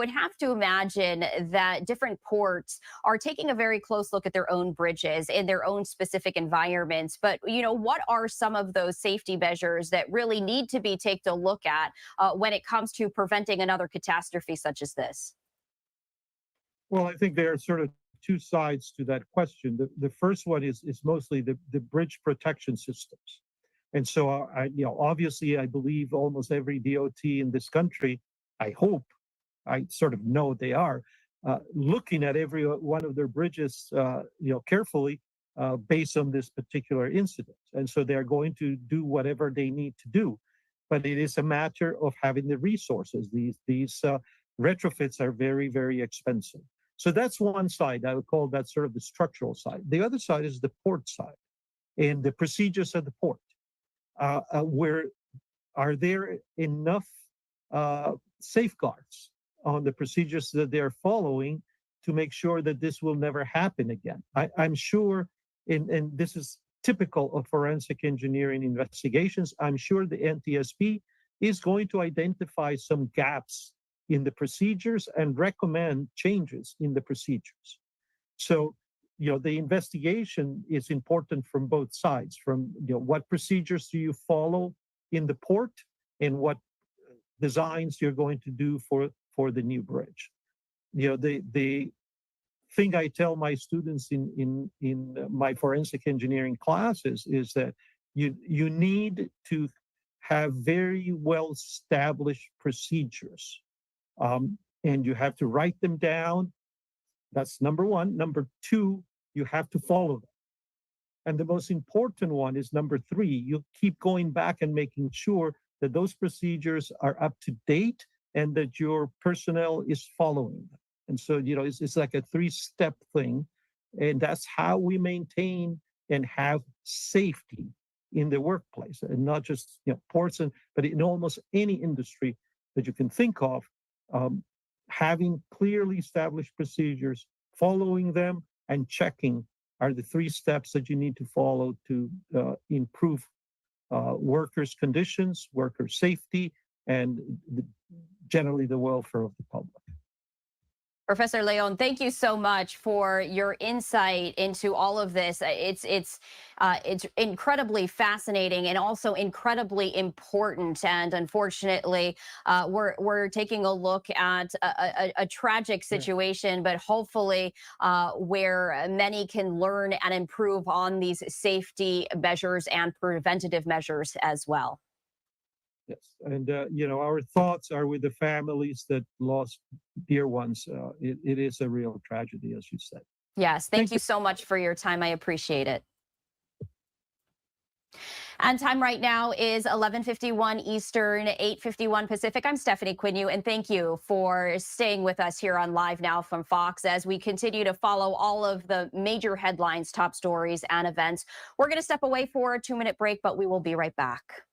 would have to imagine that different ports are taking a very close look at their own bridges in their own specific environments. But, what are some of those safety measures that really need to be taken a look at when it comes to preventing another catastrophe such as this? Well, I think there are sort of two sides to that question. The first one is mostly the bridge protection systems. And so, obviously, I believe almost every DOT in this country, I hope, I sort of know they are, looking at every one of their bridges, carefully based on this particular incident. And so they're going to do whatever they need to do. But it is a matter of having the resources. These retrofits are very, very expensive. So that's one side. I would call that sort of the structural side. The other side is the port side and the procedures at the port. Where are there enough safeguards on the procedures that they're following to make sure that this will never happen again? I'm sure, and this is typical of forensic engineering investigations, I'm sure the NTSB is going to identify some gaps in the procedures and recommend changes in the procedures. So, the investigation is important from both sides, from what procedures do you follow in the port and what designs you're going to do for the new bridge. The thing I tell my students in my forensic engineering classes is that you need to have very well established procedures, and you have to write them down. That's number one. Number two, you have to follow them. And the most important one is number three, you keep going back and making sure that those procedures are up to date and that your personnel is following them. And so, it's like a three-step thing. And that's how we maintain and have safety in the workplace, and not just ports, but in almost any industry that you can think of. Having clearly established procedures, following them, and checking are the three steps that you need to follow to improve workers' conditions, worker safety, and generally the welfare of the public. Professor Leon, thank you so much for your insight into all of this. It's incredibly fascinating and also incredibly important. And unfortunately, we're taking a look at a tragic situation, but hopefully where many can learn and improve on these safety measures and preventative measures as well. Yes, and our thoughts are with the families that lost dear ones. It is a real tragedy, as you said. Yes, thank you so much for your time. I appreciate it. And time right now is 11:51 Eastern, 8:51 Pacific. I'm Stephanie Quinu, and thank you for staying with us here on Live Now from Fox as we continue to follow all of the major headlines, top stories, and events. We're going to step away for a 2-minute break, but we will be right back.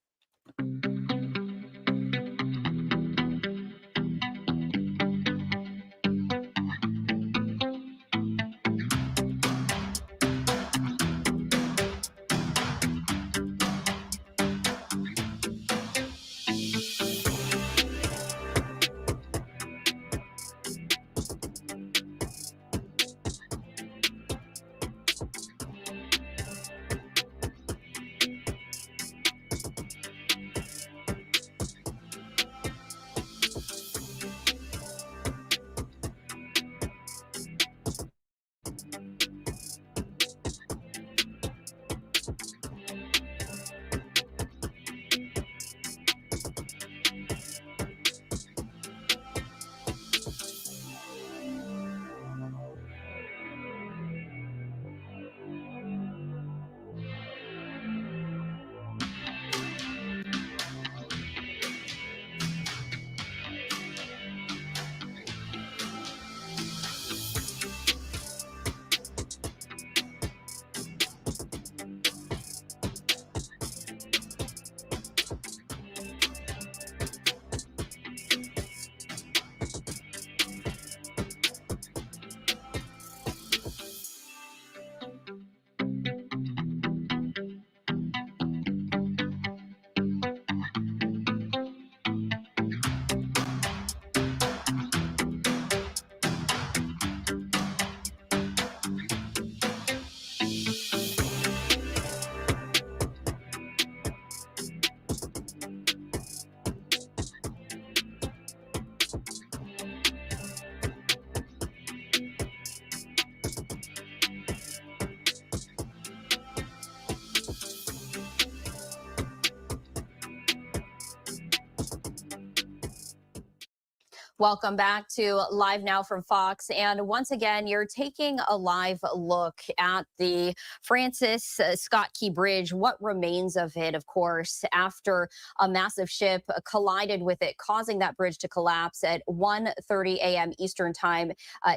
Welcome back to Live Now from Fox. And once again, you're taking a live look at the Francis Scott Key Bridge, what remains of it, of course, after a massive ship collided with it, causing that bridge to collapse at 1:30 a.m. Eastern time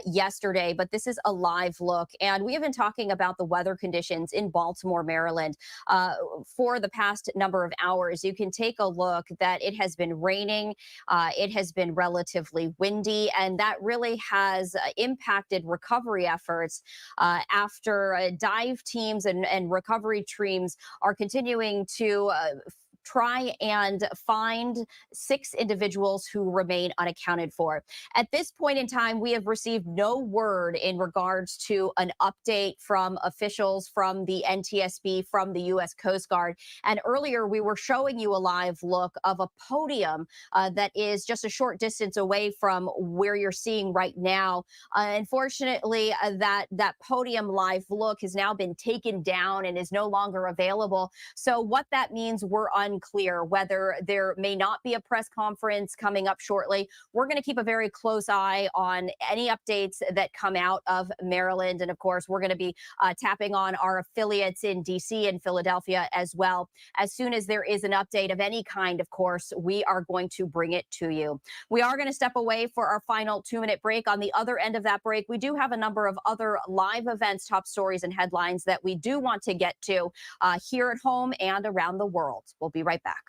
yesterday. But this is a live look. And we have been talking about the weather conditions in Baltimore, Maryland, for the past number of hours. You can take a look that it has been raining. It has been relatively windy, and that really has impacted recovery efforts after dive teams and recovery teams are continuing to try and find 6 individuals who remain unaccounted for. At this point in time, we have received no word in regards to an update from officials from the NTSB, from the U.S. Coast Guard. And earlier, we were showing you a live look of a podium that is just a short distance away from where you're seeing right now. Unfortunately, that podium live look has now been taken down and is no longer available. So what that means, we're unclear whether there may not be a press conference coming up shortly. We're going to keep a very close eye on any updates that come out of Maryland. And of course, we're going to be tapping on our affiliates in DC and Philadelphia as well. As soon as there is an update of any kind, of course, we are going to bring it to you. We are going to step away for our final 2-minute break. On the other end of that break, we do have a number of other live events, top stories, and headlines that we do want to get to here at home and around the world. We'll be right back.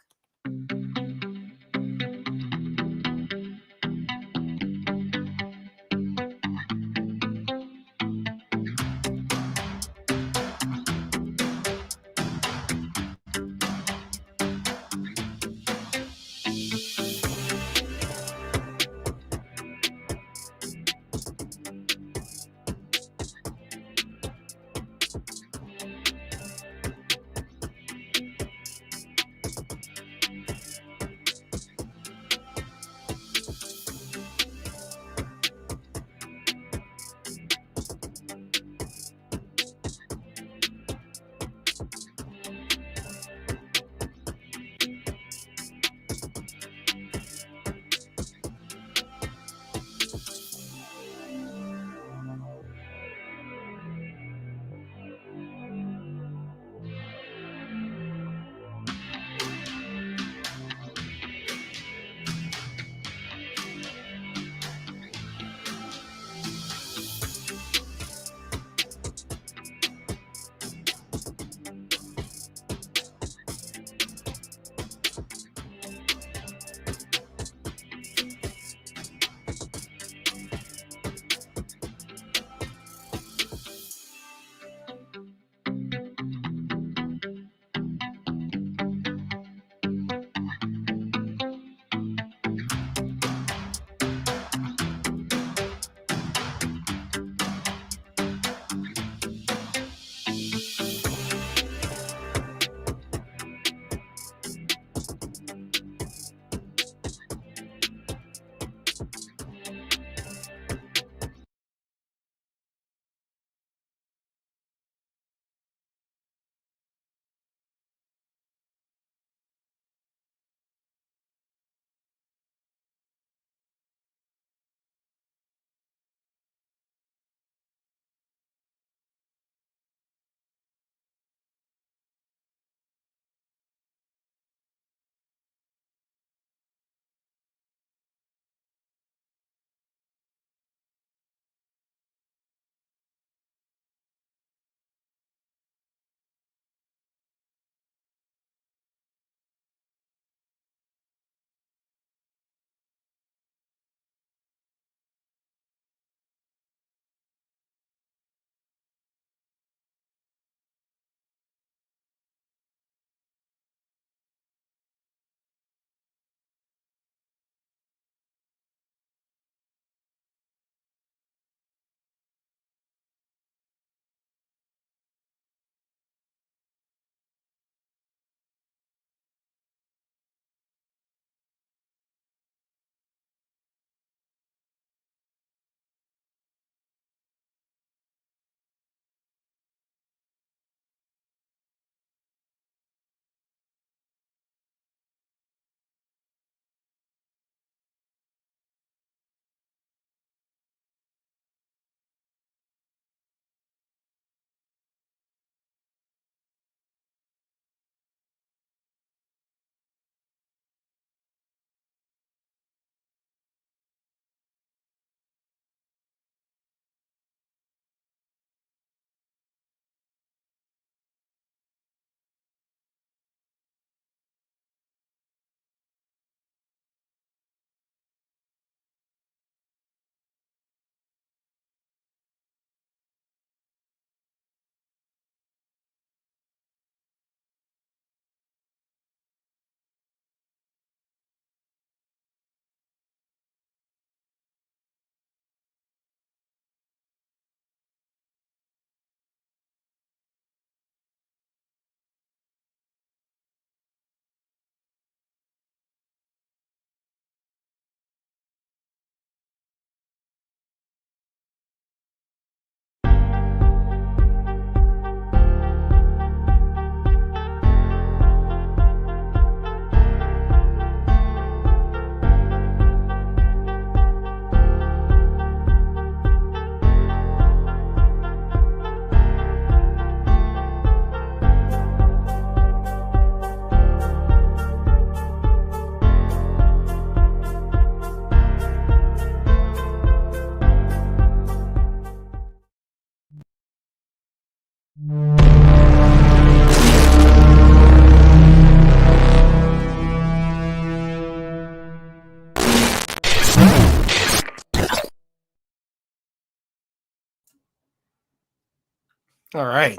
All right,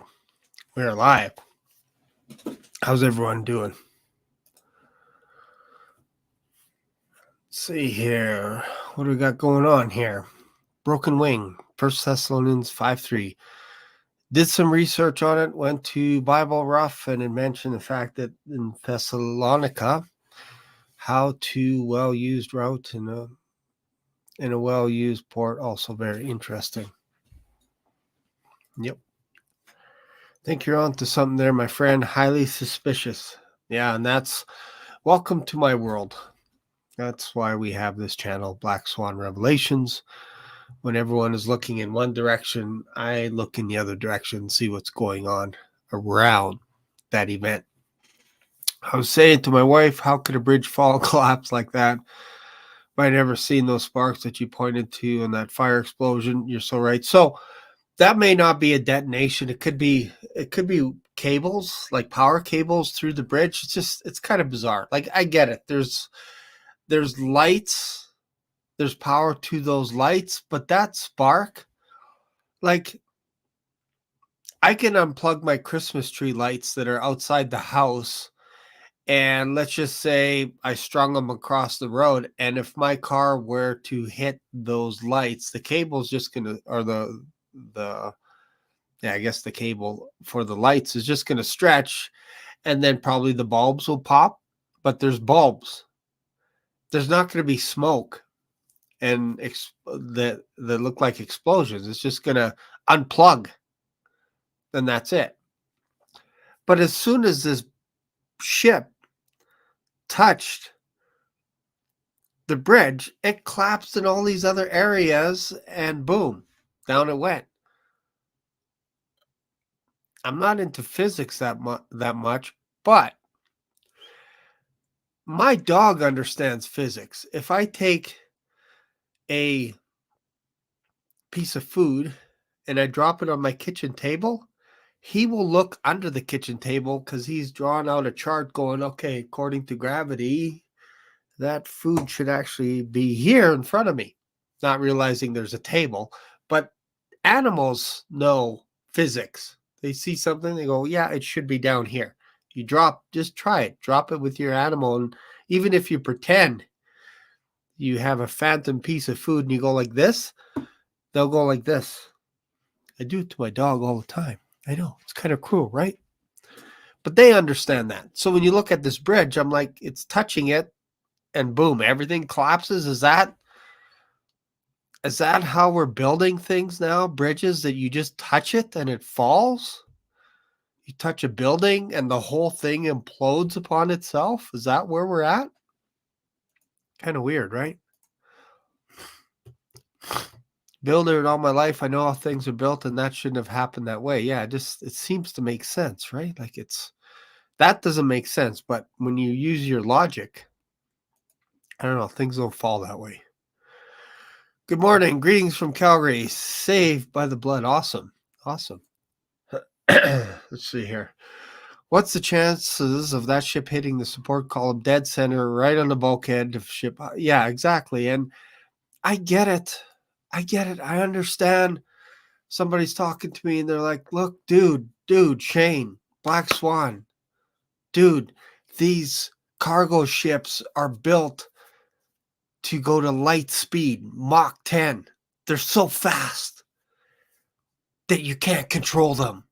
we're live. How's everyone doing? Let's see here. What do we got going on here? Broken Wing, 1 Thessalonians 5:3. Did some research on it, went to Bible Rough, and it mentioned the fact that in Thessalonica, how to well-used route in a well-used port, also very interesting. Yep. Think you're on to something there, my friend. Highly suspicious. Yeah, and that's welcome to my world. That's why we have this channel, Black Swan Revelations. When everyone is looking in one direction, I look in the other direction, see what's going on around that event. I was saying to my wife, how could a bridge fall and collapse like that? But I never seen those sparks that you pointed to and that fire explosion. You're so right. So that may not be a detonation. It could be cables, like power cables through the bridge. It's kind of bizarre. Like, I get it. There's lights, there's power to those lights, but that spark, like, I can unplug my Christmas tree lights that are outside the house, and let's just say I strung them across the road, and if my car were to hit those lights, the cable's just gonna, or the yeah, I guess the cable for the lights is just gonna stretch, and then probably the bulbs will pop. But there's bulbs. There's not going to be smoke and that look like explosions. It's just going to unplug, and that's it. But as soon as this ship touched the bridge, it collapsed in all these other areas, and boom, down it went. I'm not into physics that much, but my dog understands physics. If I take a piece of food and I drop it on my kitchen table, he will look under the kitchen table because he's drawn out a chart going, okay, according to gravity, that food should actually be here in front of me, not realizing there's a table. But animals know physics. They see something, they go, yeah, it should be down here. You just try it. Drop it with your animal. And even if you pretend you have a phantom piece of food and you go like this, they'll go like this. I do it to my dog all the time. I know, it's kind of cruel, right? But they understand that. So when you look at this bridge, I'm like, it's touching it, and boom, everything collapses. Is that how we're building things now? Bridges that you just touch it and it falls? You touch a building and the whole thing implodes upon itself? Is that where we're at? Kind of weird, right? Builder in all my life, I know how things are built, and that shouldn't have happened that way. Yeah, it seems to make sense, right? Like, that doesn't make sense, but when you use your logic, I don't know, things don't fall that way. Good morning. Greetings from Calgary. Saved by the blood. Awesome. Let's see here. What's the chances of that ship hitting the support column dead center right on the bulkhead of ship? Yeah, exactly. And I get it. I understand. Somebody's talking to me and they're like, look, dude, Shane, Black Swan, dude, these cargo ships are built to go to light speed, Mach 10. They're so fast that you can't control them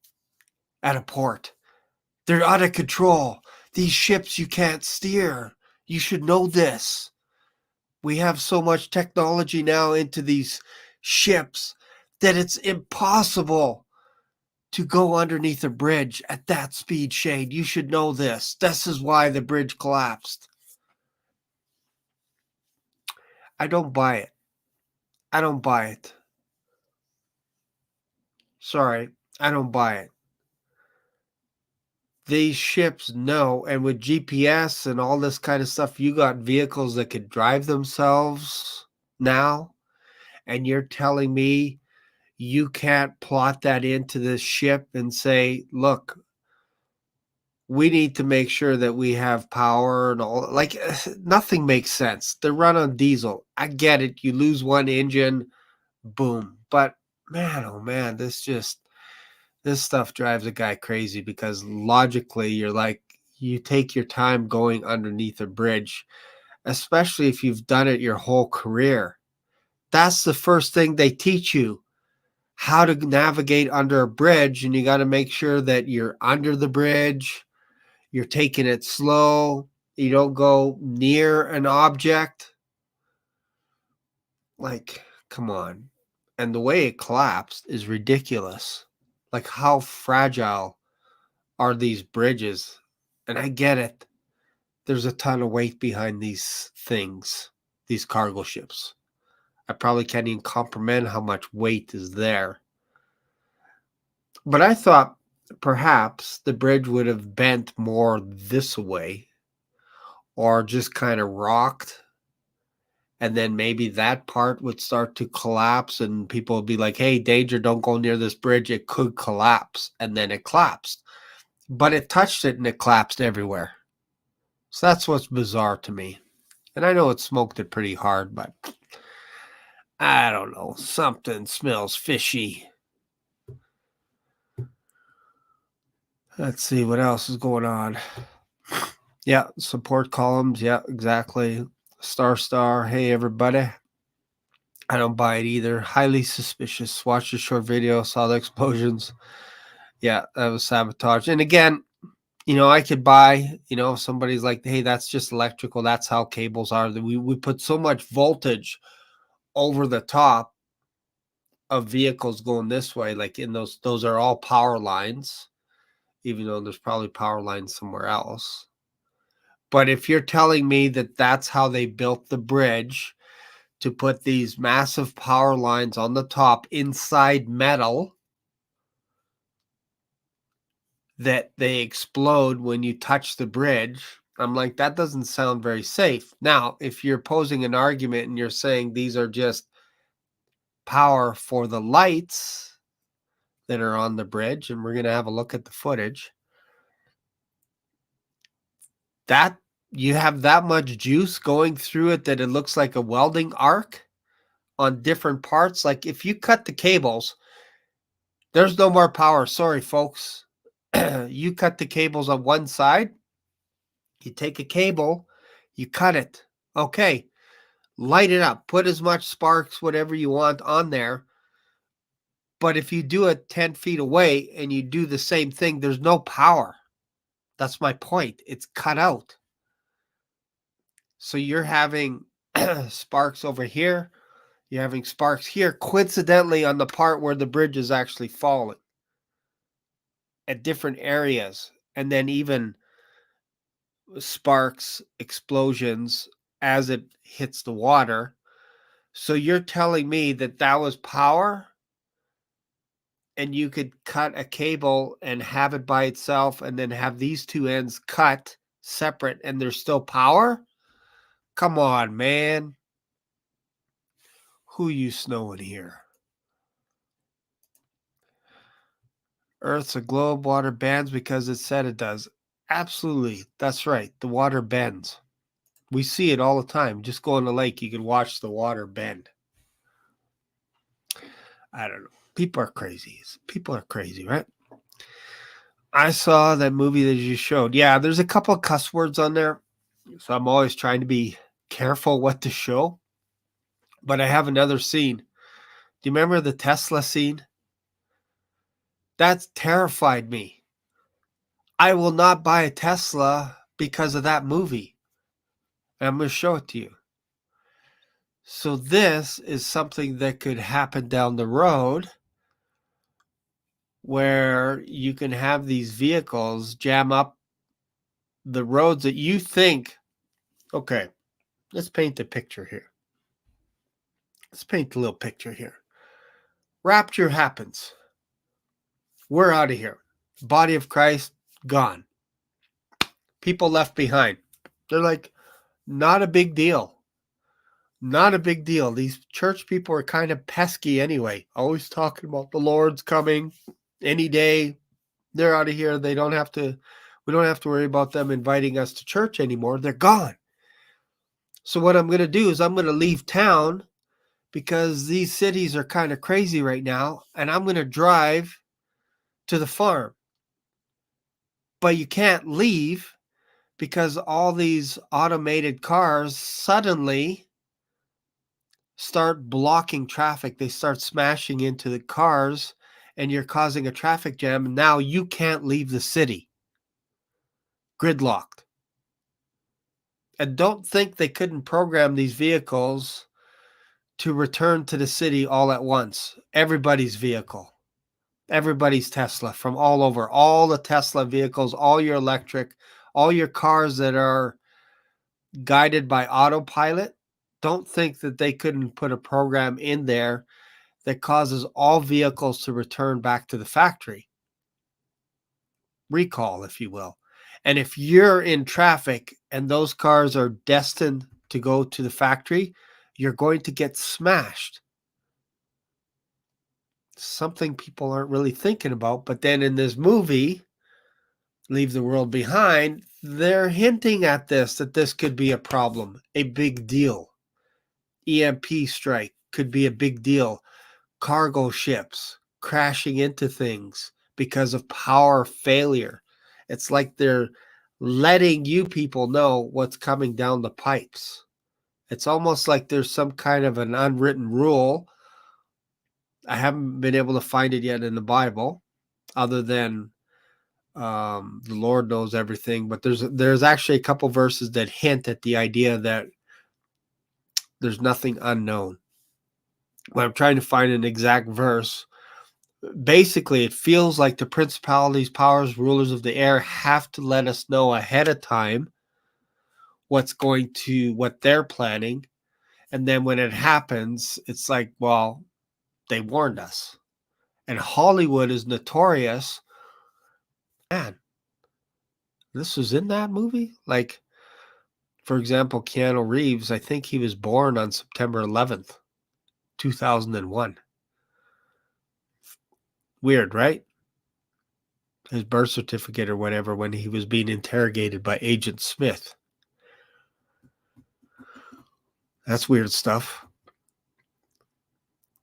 at a port. They're out of control. These ships you can't steer. You should know this. We have so much technology now into these ships that it's impossible to go underneath a bridge at that speed, Shane. You should know this. This is why the bridge collapsed. I don't buy it. Sorry, I don't buy it. These ships know, and with GPS and all this kind of stuff, you got vehicles that could drive themselves now, and you're telling me you can't plot that into this ship and say, look, we need to make sure that we have power and all. Like, nothing makes sense. They run on diesel. I get it. You lose one engine, boom. But man, oh man, this This stuff drives a guy crazy because logically you're like, you take your time going underneath a bridge, especially if you've done it your whole career. That's the first thing they teach you, how to navigate under a bridge. And you got to make sure that you're under the bridge, you're taking it slow, you don't go near an object. Like, come on. And the way it collapsed is ridiculous. Like, how fragile are these bridges? And I get it. There's a ton of weight behind these things, these cargo ships. I probably can't even comprehend how much weight is there. But I thought perhaps the bridge would have bent more this way or just kind of rocked. And then maybe that part would start to collapse and people would be like, hey, danger, don't go near this bridge. It could collapse. And then it collapsed. But it touched it and it collapsed everywhere. So that's what's bizarre to me. And I know it smoked it pretty hard, but I don't know. Something smells fishy. Let's see what else is going on. Yeah, support columns. Yeah, exactly. Star. Hey, everybody. I don't buy it either. Highly suspicious. Watched the short video, saw the explosions. Yeah, that was sabotage. And again, I could buy, if somebody's like, hey, that's just electrical. That's how cables are. We put so much voltage over the top of vehicles going this way. Like in those are all power lines, even though there's probably power lines somewhere else. But if you're telling me that that's how they built the bridge to put these massive power lines on the top inside metal, that they explode when you touch the bridge, I'm like, that doesn't sound very safe. Now, if you're posing an argument and you're saying these are just power for the lights that are on the bridge, and we're going to have a look at the footage, that you have that much juice going through it that it looks like a welding arc on different parts. Like if you cut the cables, there's no more power. Sorry, folks. You cut the cables on one side, you take a cable, you cut it. Okay, light it up, put as much sparks, whatever you want on there. But if you do it 10 feet away and you do the same thing, there's no power. That's my point. It's cut out. So you're having sparks over here. You're having sparks here, coincidentally on the part where the bridge is actually falling at different areas. And then even sparks, explosions as it hits the water. So you're telling me that that was power? And you could cut a cable and have it by itself and then have these two ends cut separate and there's still power? Come on, man. Who you snowing here? Earth's a globe, water bends because it said it does. Absolutely. That's right. The water bends. We see it all the time. Just go in the lake, you can watch the water bend. I don't know. People are crazy. People are crazy, right? I saw that movie that you showed. Yeah, there's a couple of cuss words on there. So I'm always trying to be careful what to show. But I have another scene. Do you remember the Tesla scene? That terrified me. I will not buy a Tesla because of that movie. And I'm going to show it to you. So this is something that could happen down the road where you can have these vehicles jam up the roads that you think, okay, let's paint the picture here. Let's paint a little picture here. Rapture happens. We're out of here. Body of Christ, gone. People left behind. They're like, not a big deal. Not a big deal. These church people are kind of pesky anyway. Always talking about the Lord's coming any day. They're out of here. We don't have to worry about them inviting us to church anymore. They're gone. So what I'm going to do is I'm going to leave town because these cities are kind of crazy right now. And I'm going to drive to the farm. But you can't leave because all these automated cars suddenly start blocking traffic. They start smashing into the cars, and you're causing a traffic jam. And now you can't leave the city. Gridlocked. And don't think they couldn't program these vehicles to return to the city all at once. Everybody's vehicle. Everybody's Tesla from all over. All the Tesla vehicles, all your electric, all your cars that are guided by autopilot. Don't think that they couldn't put a program in there that causes all vehicles to return back to the factory. Recall, if you will. And if you're in traffic and those cars are destined to go to the factory, you're going to get smashed. Something people aren't really thinking about. But then in this movie, Leave the World Behind, they're hinting at this, that this could be a problem, a big deal. EMP strike could be a big deal. Cargo ships crashing into things because of power failure. It's like they're letting you people know what's coming down the pipes. It's almost like there's some kind of an unwritten rule. I haven't been able to find it yet in the Bible, other than the Lord knows everything. But there's actually a couple verses that hint at the idea that there's nothing unknown. When I'm trying to find an exact verse, basically it feels like the principalities, powers, rulers of the air have to let us know ahead of time what they're planning. And then when it happens, it's like, well, they warned us. And Hollywood is notorious. Man, this was in that movie? Like, for example, Keanu Reeves, I think he was born on September 11th, 2001. Weird, right? His birth certificate or whatever, when he was being interrogated by Agent Smith. That's weird stuff.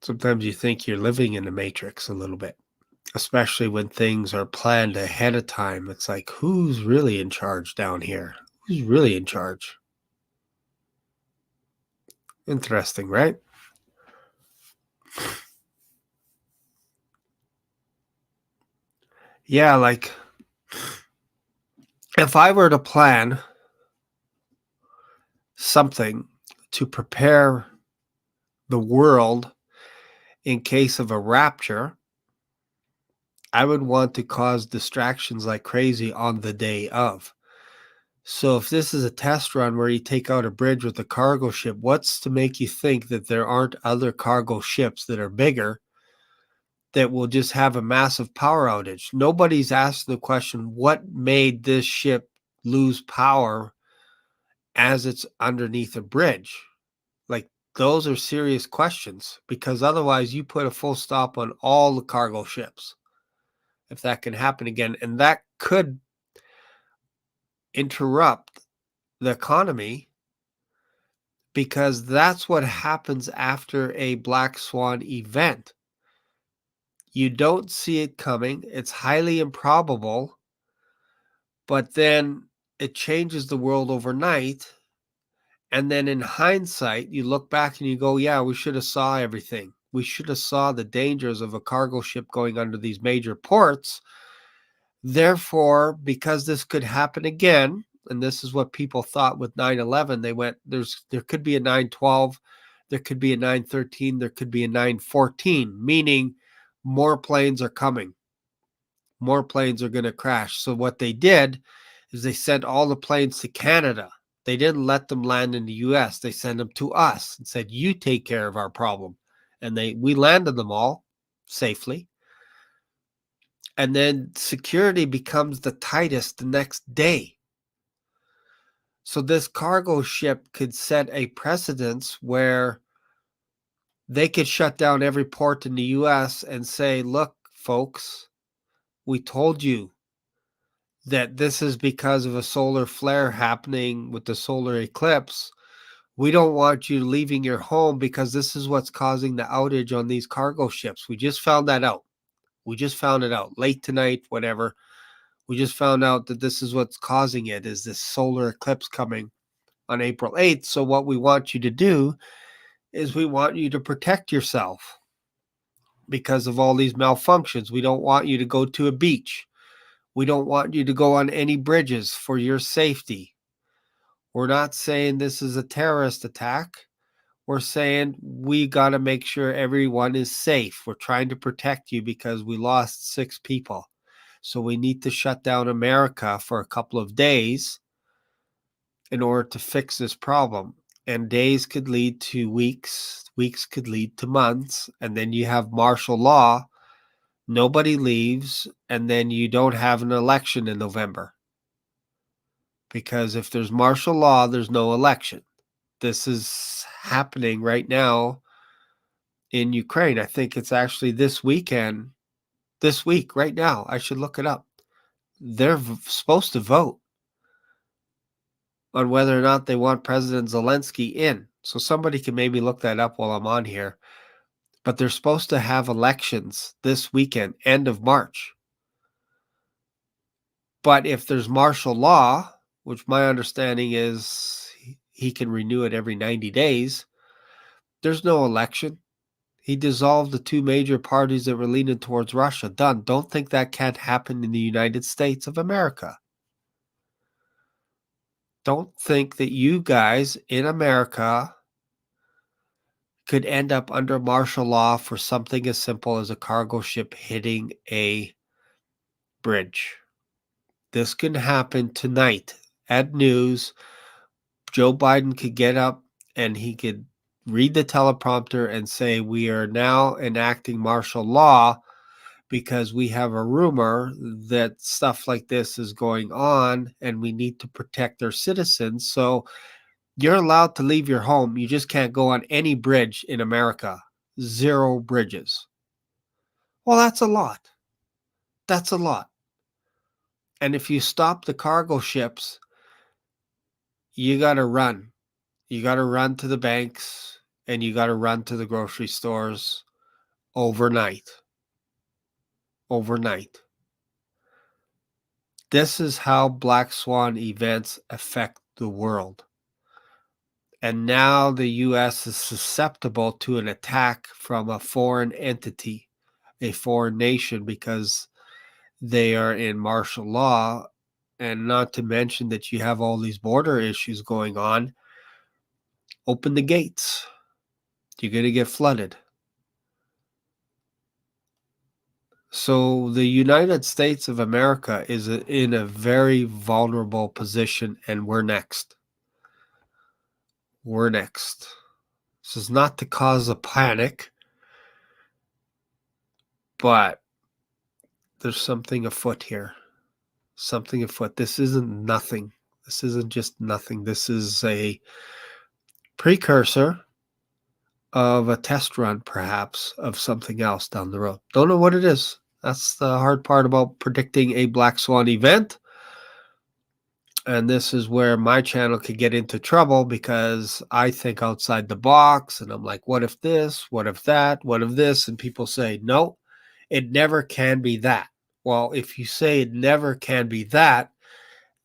Sometimes you think you're living in the Matrix a little bit, especially when things are planned ahead of time. It's like, who's really in charge down here? Who's really in charge? Interesting, right? Yeah, like if I were to plan something to prepare the world in case of a rapture, I would want to cause distractions like crazy on the day of. So if this is a test run where you take out a bridge with a cargo ship, what's to make you think that there aren't other cargo ships that are bigger that will just have a massive power outage? Nobody's asked the question, what made this ship lose power as it's underneath a bridge? Like, those are serious questions, because otherwise you put a full stop on all the cargo ships if that can happen again. And that could interrupt the economy, because that's what happens after a black swan event. You don't see it coming. It's highly improbable, but then it changes the world overnight. And then in hindsight, you look back and you go, yeah, we should have saw everything. We should have saw the dangers of a cargo ship going under these major ports. Therefore, because this could happen again, and this is what people thought with 9/11, they went, there could be a 9/12, there could be a 9/13, there could be a 9/14, meaning more planes are coming. More planes are going to crash. So what they did is they sent all the planes to Canada. They didn't let them land in the US. They sent them to us and said, you take care of our problem. And we landed them all safely. And then security becomes the tightest the next day. So this cargo ship could set a precedence where they could shut down every port in the US and say, look, folks, we told you that this is because of a solar flare happening with the solar eclipse. We don't want you leaving your home because this is what's causing the outage on these cargo ships. We just found that out. We just found it out late tonight, whatever. We just found out that this is what's causing it, is this solar eclipse coming on April 8th. So what we want you to do is we want you to protect yourself because of all these malfunctions. We don't want you to go to a beach. We don't want you to go on any bridges for your safety. We're not saying this is a terrorist attack. We're saying we got to make sure everyone is safe. We're trying to protect you because we lost 6 people. So we need to shut down America for a couple of days in order to fix this problem. And days could lead to weeks. Weeks could lead to months. And then you have martial law. Nobody leaves. And then you don't have an election in November. Because if there's martial law, there's no election. This is happening right now in Ukraine. I think it's actually this week, right now. I should look it up. They're supposed to vote on whether or not they want President Zelensky in. So somebody can maybe look that up while I'm on here. But they're supposed to have elections this weekend, end of March. But if there's martial law, which my understanding is he can renew it every 90 days, there's no election. He dissolved the 2 major parties that were leaning towards Russia. Done. Don't think that can't happen in the United States of America. Don't think that you guys in America could end up under martial law for something as simple as a cargo ship hitting a bridge. This can happen tonight at news. Joe Biden could get up and he could read the teleprompter and say, we are now enacting martial law because we have a rumor that stuff like this is going on and we need to protect our citizens. So you're allowed to leave your home. You just can't go on any bridge in America. 0 bridges. Well, that's a lot. That's a lot. And if you stop the cargo ships, you got to run. You got to run to the banks and you got to run to the grocery stores overnight. Overnight. This is how Black Swan events affect the world. And now the U.S. is susceptible to an attack from a foreign entity, a foreign nation, because they are in martial law. And not to mention that you have all these border issues going on. Open the gates. You're going to get flooded. So the United States of America is in a very vulnerable position, and we're next. We're next. This is not to cause a panic, but there's something afoot here. Something afoot. This isn't nothing. This isn't just nothing. This is a precursor of a test run, perhaps, of something else down the road. Don't know what it is. That's the hard part about predicting a Black Swan event. And this is where my channel could get into trouble because I think outside the box and I'm like, what if this? What if that? What if this? And people say, no, it never can be that. Well, if you say it never can be that,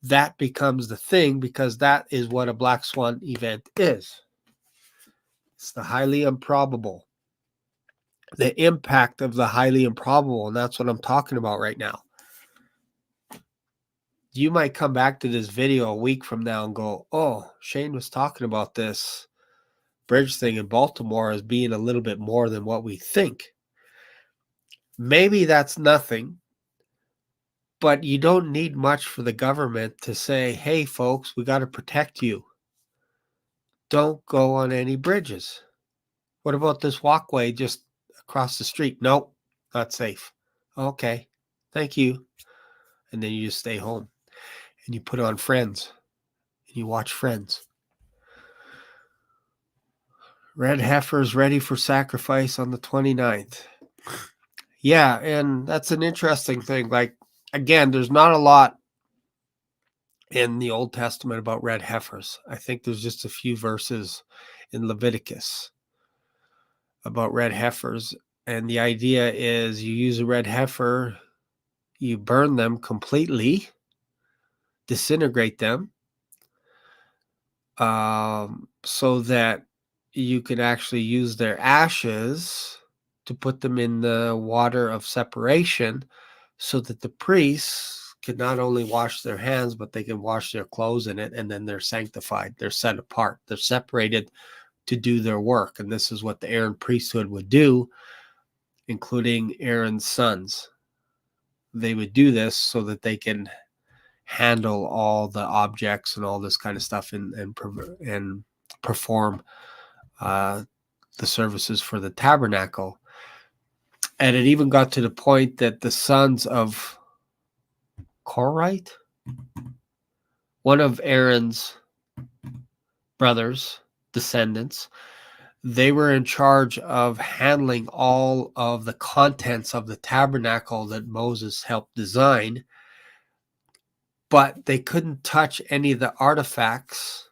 that becomes the thing because that is what a Black Swan event is. It's the highly improbable. The impact of the highly improbable, and that's what I'm talking about right now. You might come back to this video a week from now and go, oh, Shane was talking about this bridge thing in Baltimore as being a little bit more than what we think. Maybe that's nothing, but you don't need much for the government to say, hey, folks, we got to protect you. Don't go on any bridges. What about this walkway just across the street? Nope, not safe. Okay, thank you. And then you just stay home and you put on Friends and you watch Friends. Red heifers ready for sacrifice on the 29th. Yeah, and that's an interesting thing. Like, again, there's not a lot in the Old Testament about red heifers. I think there's just a few verses in Leviticus about red heifers. And the idea is you use a red heifer, you burn them completely, disintegrate them, so that you can actually use their ashes to put them in the water of separation, so that the priests can not only wash their hands, but they can wash their clothes in it, and then they're sanctified. They're set apart. They're separated to do their work. And this is what the Aaron priesthood would do, including Aaron's sons. They would do this so that they can handle all the objects and all this kind of stuff, and perform the services for the tabernacle. And it even got to the point that the sons of Korite, one of Aaron's brothers, descendants, they were in charge of handling all of the contents of the tabernacle that Moses helped design, but they couldn't touch any of the artifacts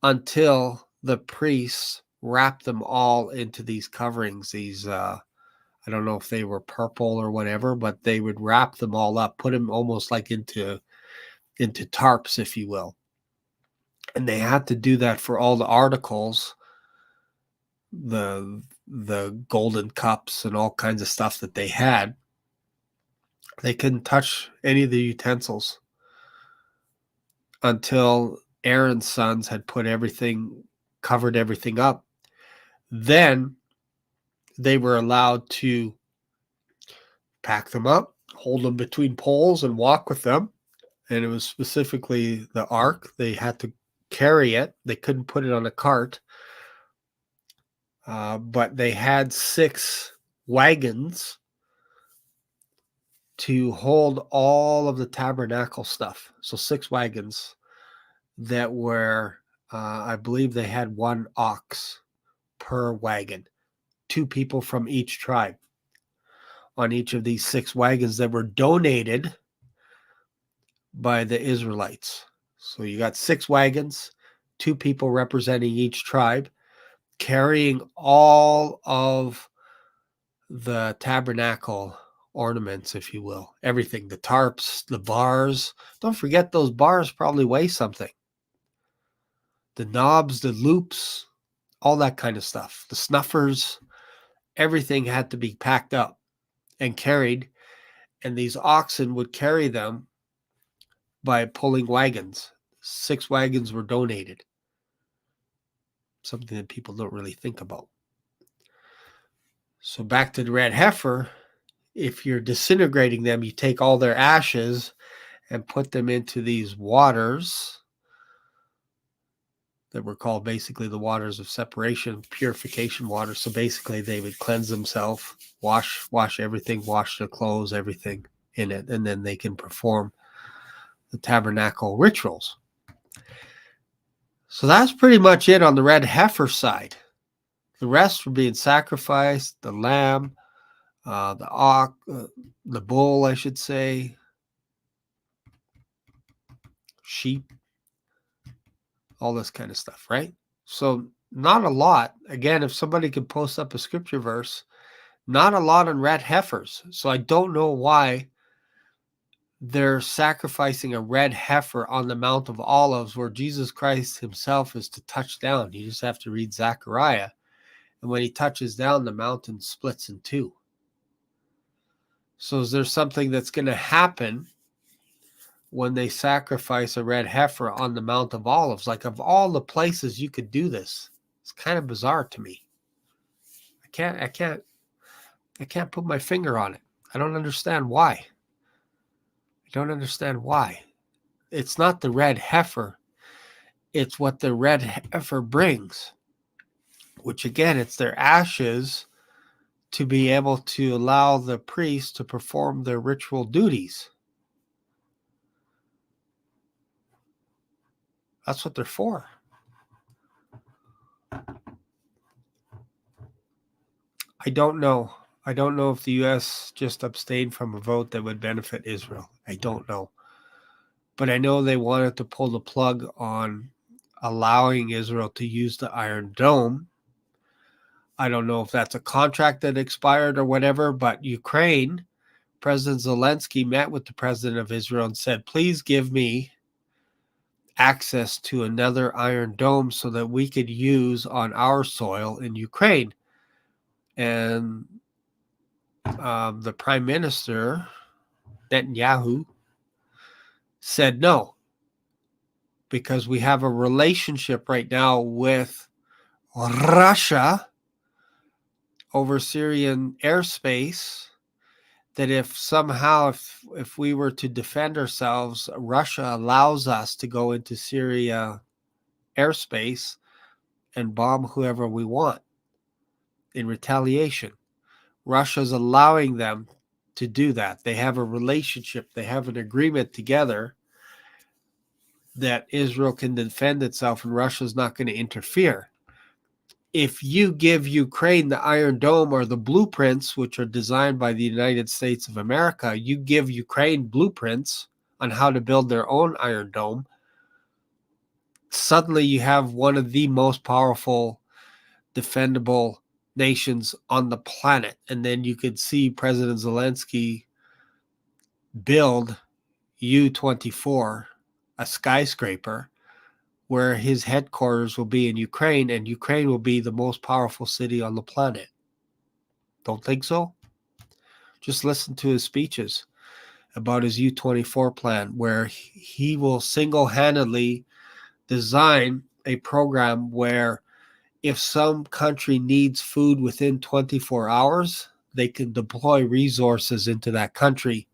until the priests wrapped them all into these coverings. These, I don't know if they were purple or whatever, but they would wrap them all up, put them almost like into tarps, if you will. And they had to do that for all the articles, the golden cups and all kinds of stuff that they had. They couldn't touch any of the utensils until Aaron's sons had covered everything up. Then they were allowed to pack them up, hold them between poles, and walk with them. And it was specifically the ark. They had to carry it. They couldn't put it on a cart. But they had 6 wagons to hold all of the tabernacle stuff. So 6 wagons that were, I believe they had 1 ox per wagon, 2 people from each tribe on each of these 6 wagons that were donated by the Israelites. So you got 6 wagons, 2 people representing each tribe, carrying all of the tabernacle ornaments, if you will, everything, the tarps, the bars. Don't forget, those bars probably weigh something. The knobs, the loops, all that kind of stuff, the snuffers, everything had to be packed up and carried. And these oxen would carry them by pulling wagons. 6 wagons were donated. Something that people don't really think about. So back to the red heifer, if you're disintegrating them, you take all their ashes and put them into these waters that were called basically the waters of separation, purification water. So basically they would cleanse themselves, wash everything, wash their clothes, everything in it, and then they can perform the tabernacle rituals. So that's pretty much it on the red heifer side. The rest were being sacrificed: the lamb, the ox, the bull, I should say, sheep, all this kind of stuff, right? So not a lot. Again, if somebody could post up a scripture verse, not a lot on red heifers. So I don't know why they're sacrificing a red heifer on the Mount of Olives, where Jesus Christ himself is to touch down. You just have to read Zechariah. And when he touches down, the mountain splits in 2. So is there something that's going to happen when they sacrifice a red heifer on the Mount of Olives? Like, of all the places you could do this, it's kind of bizarre to me. I can't put my finger on it. I don't understand why. It's not the red heifer. It's what the red heifer brings, which again, it's their ashes to be able to allow the priest to perform their ritual duties. That's what they're for. I don't know. I don't know if the U.S. just abstained from a vote that would benefit Israel. I don't know. But I know they wanted to pull the plug on allowing Israel to use the Iron Dome I don't know if that's a contract that expired or whatever, but Ukraine, President Zelensky met with the president of Israel and said, please give me access to another Iron Dome so that we could use on our soil in Ukraine. And the prime minister, Netanyahu, said no, because we have a relationship right now with Russia over Syrian airspace, that if somehow, if we were to defend ourselves, Russia allows us to go into Syria airspace and bomb whoever we want in retaliation. Russia's allowing them to do that. They have a relationship, they have an agreement together that Israel can defend itself and Russia's not going to interfere. If you give Ukraine the Iron Dome or the blueprints, which are designed by the United States of America, you give Ukraine blueprints on how to build their own Iron Dome, suddenly you have one of the most powerful, defendable nations on the planet. And then you could see President Zelensky build U-24, a skyscraper, where his headquarters will be in Ukraine, and Ukraine will be the most powerful city on the planet. Don't think so? Just listen to his speeches about his U-24 plan, where he will single-handedly design a program where if some country needs food within 24 hours, they can deploy resources into that country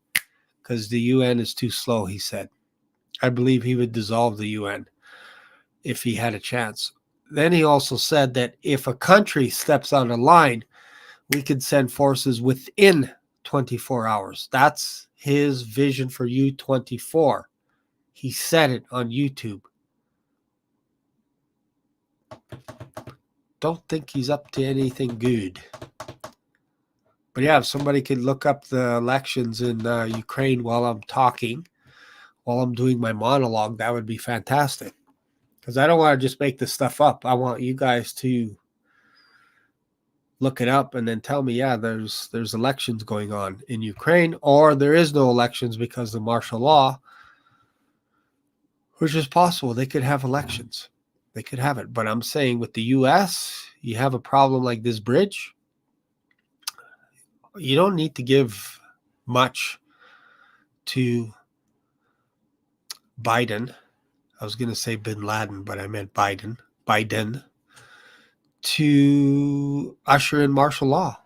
because the UN is too slow, he said. I believe he would dissolve the UN if he had a chance. Then he also said that if a country steps out of line, we could send forces within 24 hours. That's his vision for U-24. He said it on YouTube. Don't think he's up to anything good. But yeah, if somebody could look up the elections in Ukraine while I'm talking, while I'm doing my monologue, that would be fantastic. Because I don't want to just make this stuff up. I want you guys to look it up and then tell me, yeah, there's elections going on in Ukraine, or there is no elections because of martial law, which is possible. They could have elections. They could have it. But I'm saying with the U.S., you have a problem like this bridge. You don't need to give much to Biden. I was going to say Bin Laden, but I meant Biden, to usher in martial law.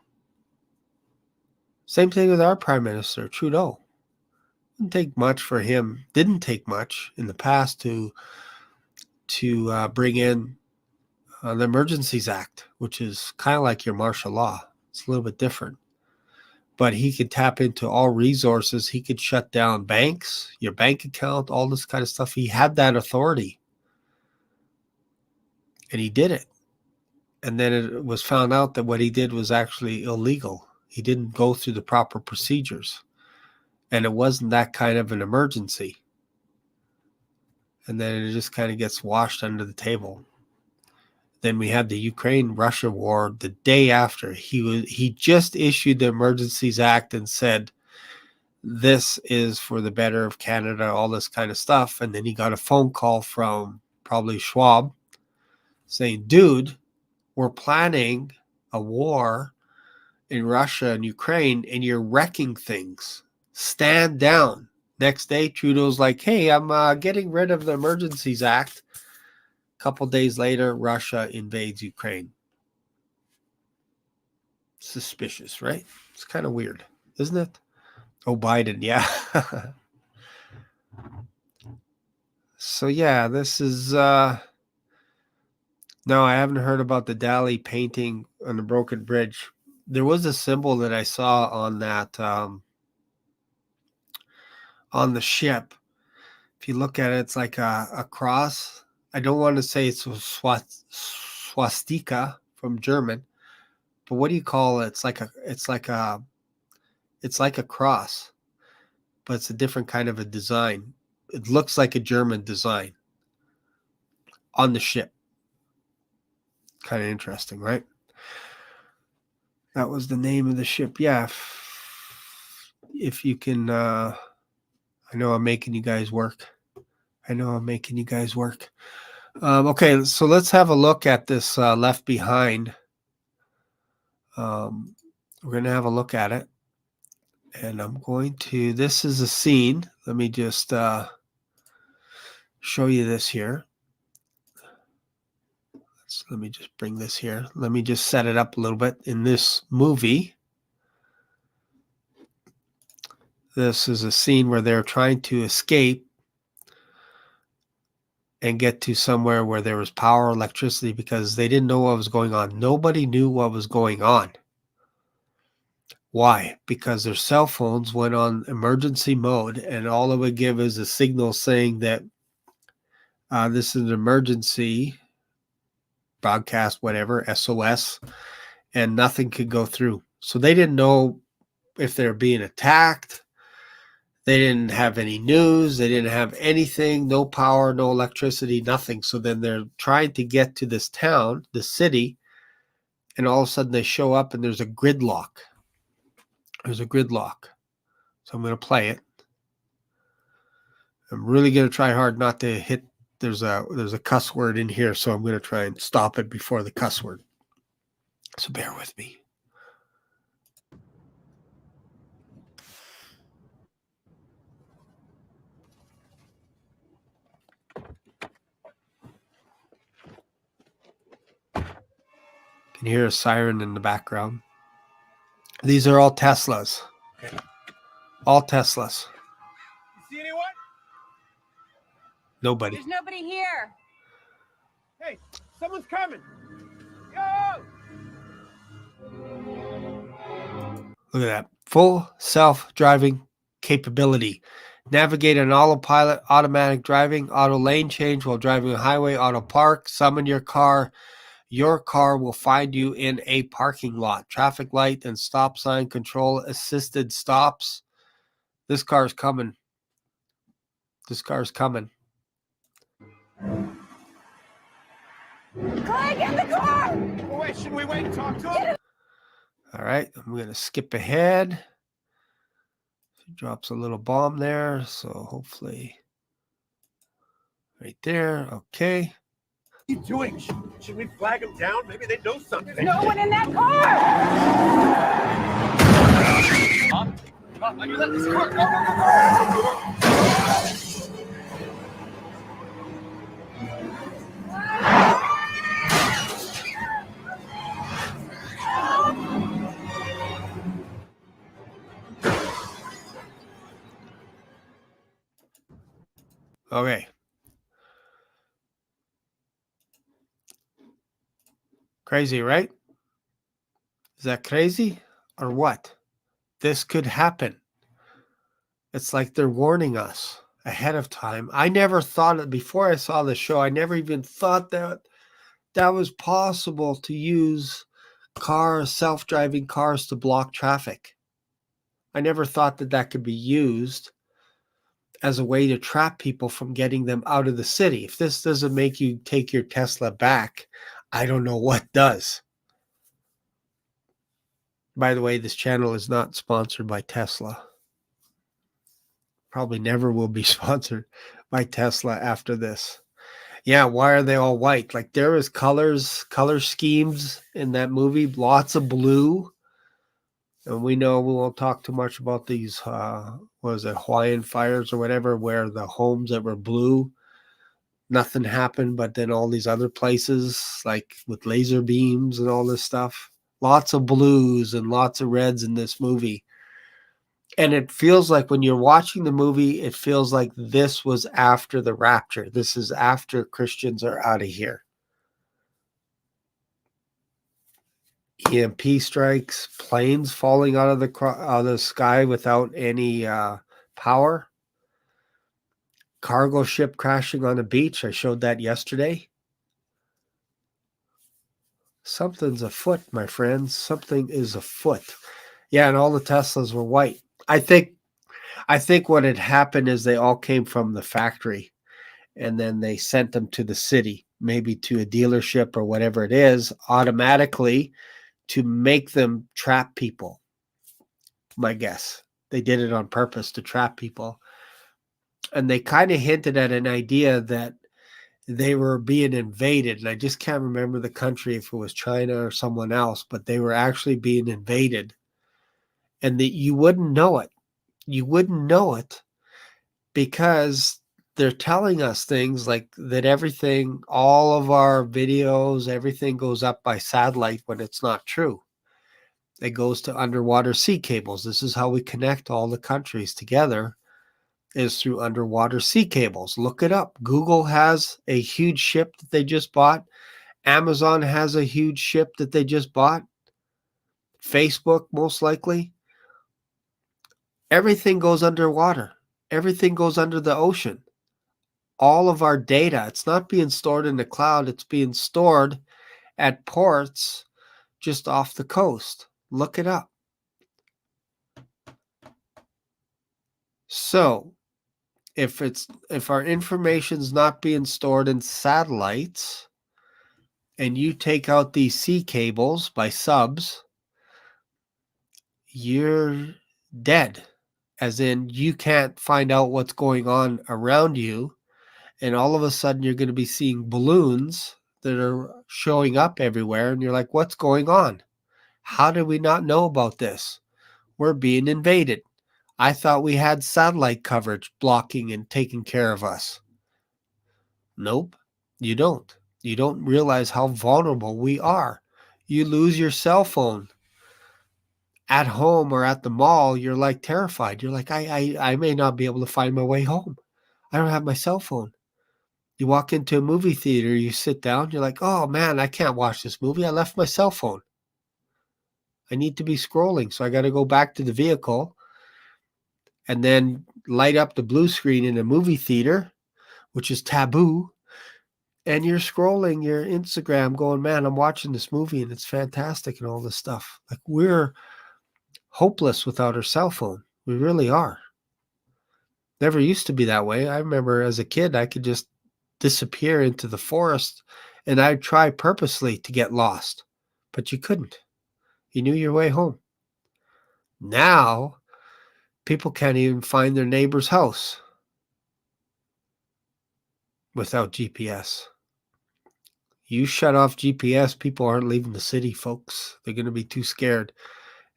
Same thing with our Prime Minister, Trudeau. Didn't take much for him. Didn't take much in the past to bring in the Emergencies Act, which is kind of like your martial law. It's a little bit different. But he could tap into all resources. He could shut down banks, your bank account, all this kind of stuff. He had that authority. And he did it. And then it was found out that what he did was actually illegal. He didn't go through the proper procedures. And it wasn't that kind of an emergency. And then it just kind of gets washed under the table. Then we had the Ukraine-Russia war the day after. He just issued the Emergencies Act and said, this is for the better of Canada, all this kind of stuff. And then he got a phone call from probably Schwab saying, dude, we're planning a war in Russia and Ukraine, and you're wrecking things. Stand down. Next day, Trudeau's like, hey, I'm getting rid of the Emergencies Act. A couple days later, Russia invades Ukraine. Suspicious, right? It's kind of weird, isn't it? Oh, Biden, yeah. So, yeah, this is... No, I haven't heard about the Dali painting on the broken bridge. There was a symbol that I saw on that, on the ship. If you look at it, it's like a cross. I don't want to say it's swastika from German, but what do you call it? It's like a cross, but it's a different kind of a design. It looks like a German design on the ship. Kind of interesting, right? That was the name of the ship. Yeah. If you can, I know I'm making you guys work. Okay, so let's have a look at this Left Behind. We're going to have a look at it. And I'm going to, this is a scene. Let me just show you this here. Let me just bring this here. Let me just set it up a little bit. In this movie, this is a scene where they're trying to escape and get to somewhere where there was power, electricity, because they didn't know what was going on. Nobody knew what was going on. Why? Because their cell phones went on emergency mode, and all it would give is a signal saying that this is an emergency broadcast, whatever, SOS, and nothing could go through. So they didn't know if they're being attacked. They didn't have any news. They didn't have anything, no power, no electricity, nothing. So then they're trying to get to this town, the city, and all of a sudden they show up and there's a gridlock. There's a gridlock. So I'm going to play it. I'm really going to try hard not to hit. There's a cuss word in here, so I'm going to try and stop it before the cuss word. So bear with me. Can you hear a siren in the background? These are all Teslas. All Teslas. You see anyone? Nobody. There's nobody here. Hey, someone's coming. Yo! Look at that. Full self-driving capability. Navigate on autopilot, automatic driving, auto lane change while driving a highway, auto park, summon your car. Your car will find you in a parking lot. Traffic light and stop sign control, assisted stops. This car's coming. This car's coming. Clay, get in the car! Wait, should we wait and talk to him? All right, I'm going to skip ahead. She drops a little bomb there, so hopefully right there. Okay. What are you doing? Should we flag him down? Maybe they know something. No one in that car! You let this car go. Okay. Crazy, right? Is that crazy or what? This could happen. It's like they're warning us ahead of time. I never thought it before I saw the show. I never even thought that was possible to use self-driving cars to block traffic. I never thought that could be used as a way to trap people from getting them out of the city. If this doesn't make you take your Tesla back, I don't know what does. By the way, this channel is not sponsored by Tesla. Probably never will be sponsored by Tesla after this. Yeah, why are they all white? Like there is color schemes in that movie, lots of blue. And we know we won't talk too much about these, Hawaiian fires or whatever, where the homes that were blue, nothing happened. But then all these other places, like with laser beams and all this stuff, lots of blues and lots of reds in this movie. And it feels like when you're watching the movie, it feels like this was after the rapture. This is after Christians are out of here. EMP strikes, planes falling out of the sky without any power. Cargo ship crashing on a beach. I showed that yesterday. Something's afoot, my friends. Something is afoot. Yeah, and all the Teslas were white. I think what had happened is they all came from the factory, and then they sent them to the city, maybe to a dealership or whatever it is, automatically to make them trap people. My guess. They did it on purpose to trap people. And they kind of hinted at an idea that they were being invaded. And I just can't remember the country, if it was China or someone else, but they were actually being invaded. And that you wouldn't know it. You wouldn't know it because they're telling us things like that everything, all of our videos, everything goes up by satellite when it's not true. It goes to underwater sea cables. This is how we connect all the countries together, is through underwater sea cables. Look it up. Google has a huge ship that they just bought. Amazon has a huge ship that they just bought. Facebook, most likely. Everything goes underwater. Everything goes under the ocean. All of our data, it's not being stored in the cloud. It's being stored at ports just off the coast. Look it up. So if our information's not being stored in satellites and you take out these sea cables by subs, you're dead. As in, you can't find out what's going on around you. And all of a sudden you're going to be seeing balloons that are showing up everywhere. And you're like, what's going on? How did we not know about this? We're being invaded. I thought we had satellite coverage blocking and taking care of us. Nope, you don't. You don't realize how vulnerable we are. You lose your cell phone at home or at the mall. You're like terrified. You're like, I may not be able to find my way home. I don't have my cell phone. You walk into a movie theater, you sit down, you're like, oh man, I can't watch this movie. I left my cell phone. I need to be scrolling. So I got to go back to the vehicle and then light up the blue screen in a movie theater, which is taboo. And you're scrolling your Instagram going, man, I'm watching this movie and it's fantastic and all this stuff. Like, we're hopeless without our cell phone. We really are. Never used to be that way. I remember as a kid, I could just disappear into the forest and I'd try purposely to get lost, but you couldn't. You knew your way home. Now, people can't even find their neighbor's house without GPS. You shut off GPS, people aren't leaving the city, folks. They're going to be too scared.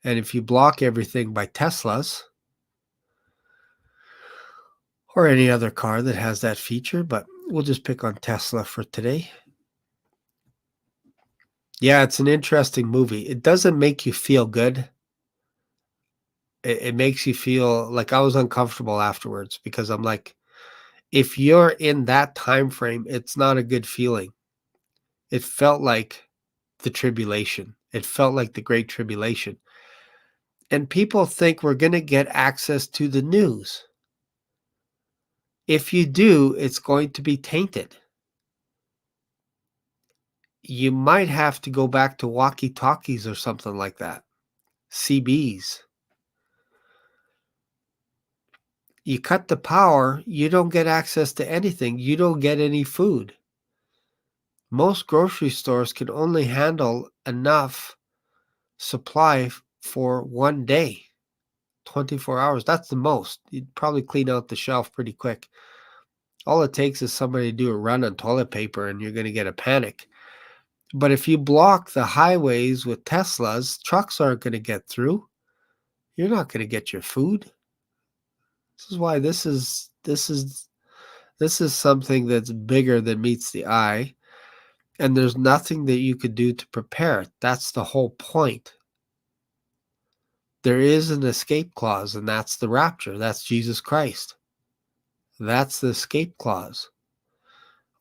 And if you block everything by Teslas or any other car that has that feature, but we'll just pick on Tesla for today. Yeah, it's an interesting movie. It doesn't make you feel good. It makes you feel like I was uncomfortable afterwards because I'm like, if you're in that time frame, it's not a good feeling. It felt like the tribulation. It felt like the Great Tribulation. And people think we're going to get access to the news. If you do, it's going to be tainted. You might have to go back to walkie-talkies or something like that. CBs. You cut the power, you don't get access to anything. You don't get any food. Most grocery stores can only handle enough supply for one day, 24 hours. That's the most. You'd probably clean out the shelf pretty quick. All it takes is somebody to do a run on toilet paper and you're going to get a panic. But if you block the highways with Teslas, trucks aren't going to get through. You're not going to get your food. This is why this is something that's bigger than meets the eye. And there's nothing that you could do to prepare. That's the whole point. There is an escape clause, and that's the rapture. That's Jesus Christ. That's the escape clause.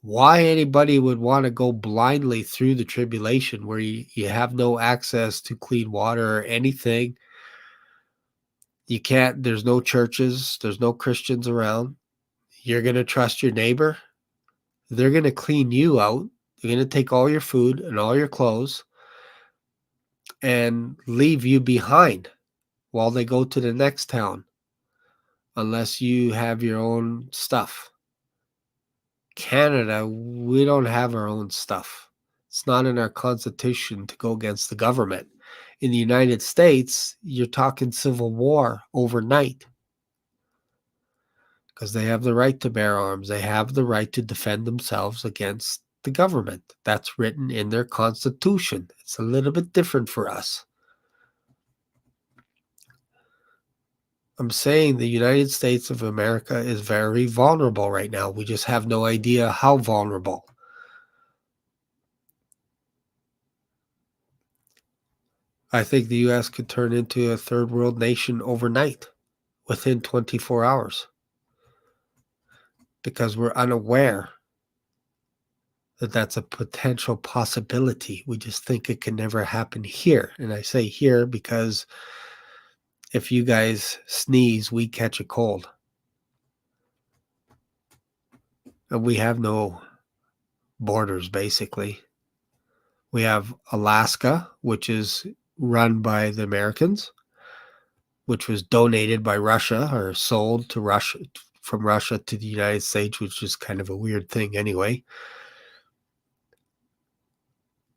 Why anybody would want to go blindly through the tribulation where you have no access to clean water or anything. You can't, there's no churches, there's no Christians around. You're going to trust your neighbor. They're going to clean you out. They're going to take all your food and all your clothes and leave you behind while they go to the next town, unless you have your own stuff. Canada, we don't have our own stuff. It's not in our constitution to go against the government. In the United States, you're talking civil war overnight, because they have the right to bear arms. They have the right to defend themselves against the government. That's written in their Constitution. It's a little bit different for us. I'm saying the United States of America is very vulnerable right now. We just have no idea how vulnerable. I think the U.S. could turn into a third world nation overnight, within 24 hours, because we're unaware that that's a potential possibility. We just think it can never happen here. And I say here because if you guys sneeze, we catch a cold. And we have no borders, basically. We have Alaska, which is run by the Americans, which was donated by Russia or sold to Russia, from Russia to the United States, which is kind of a weird thing anyway.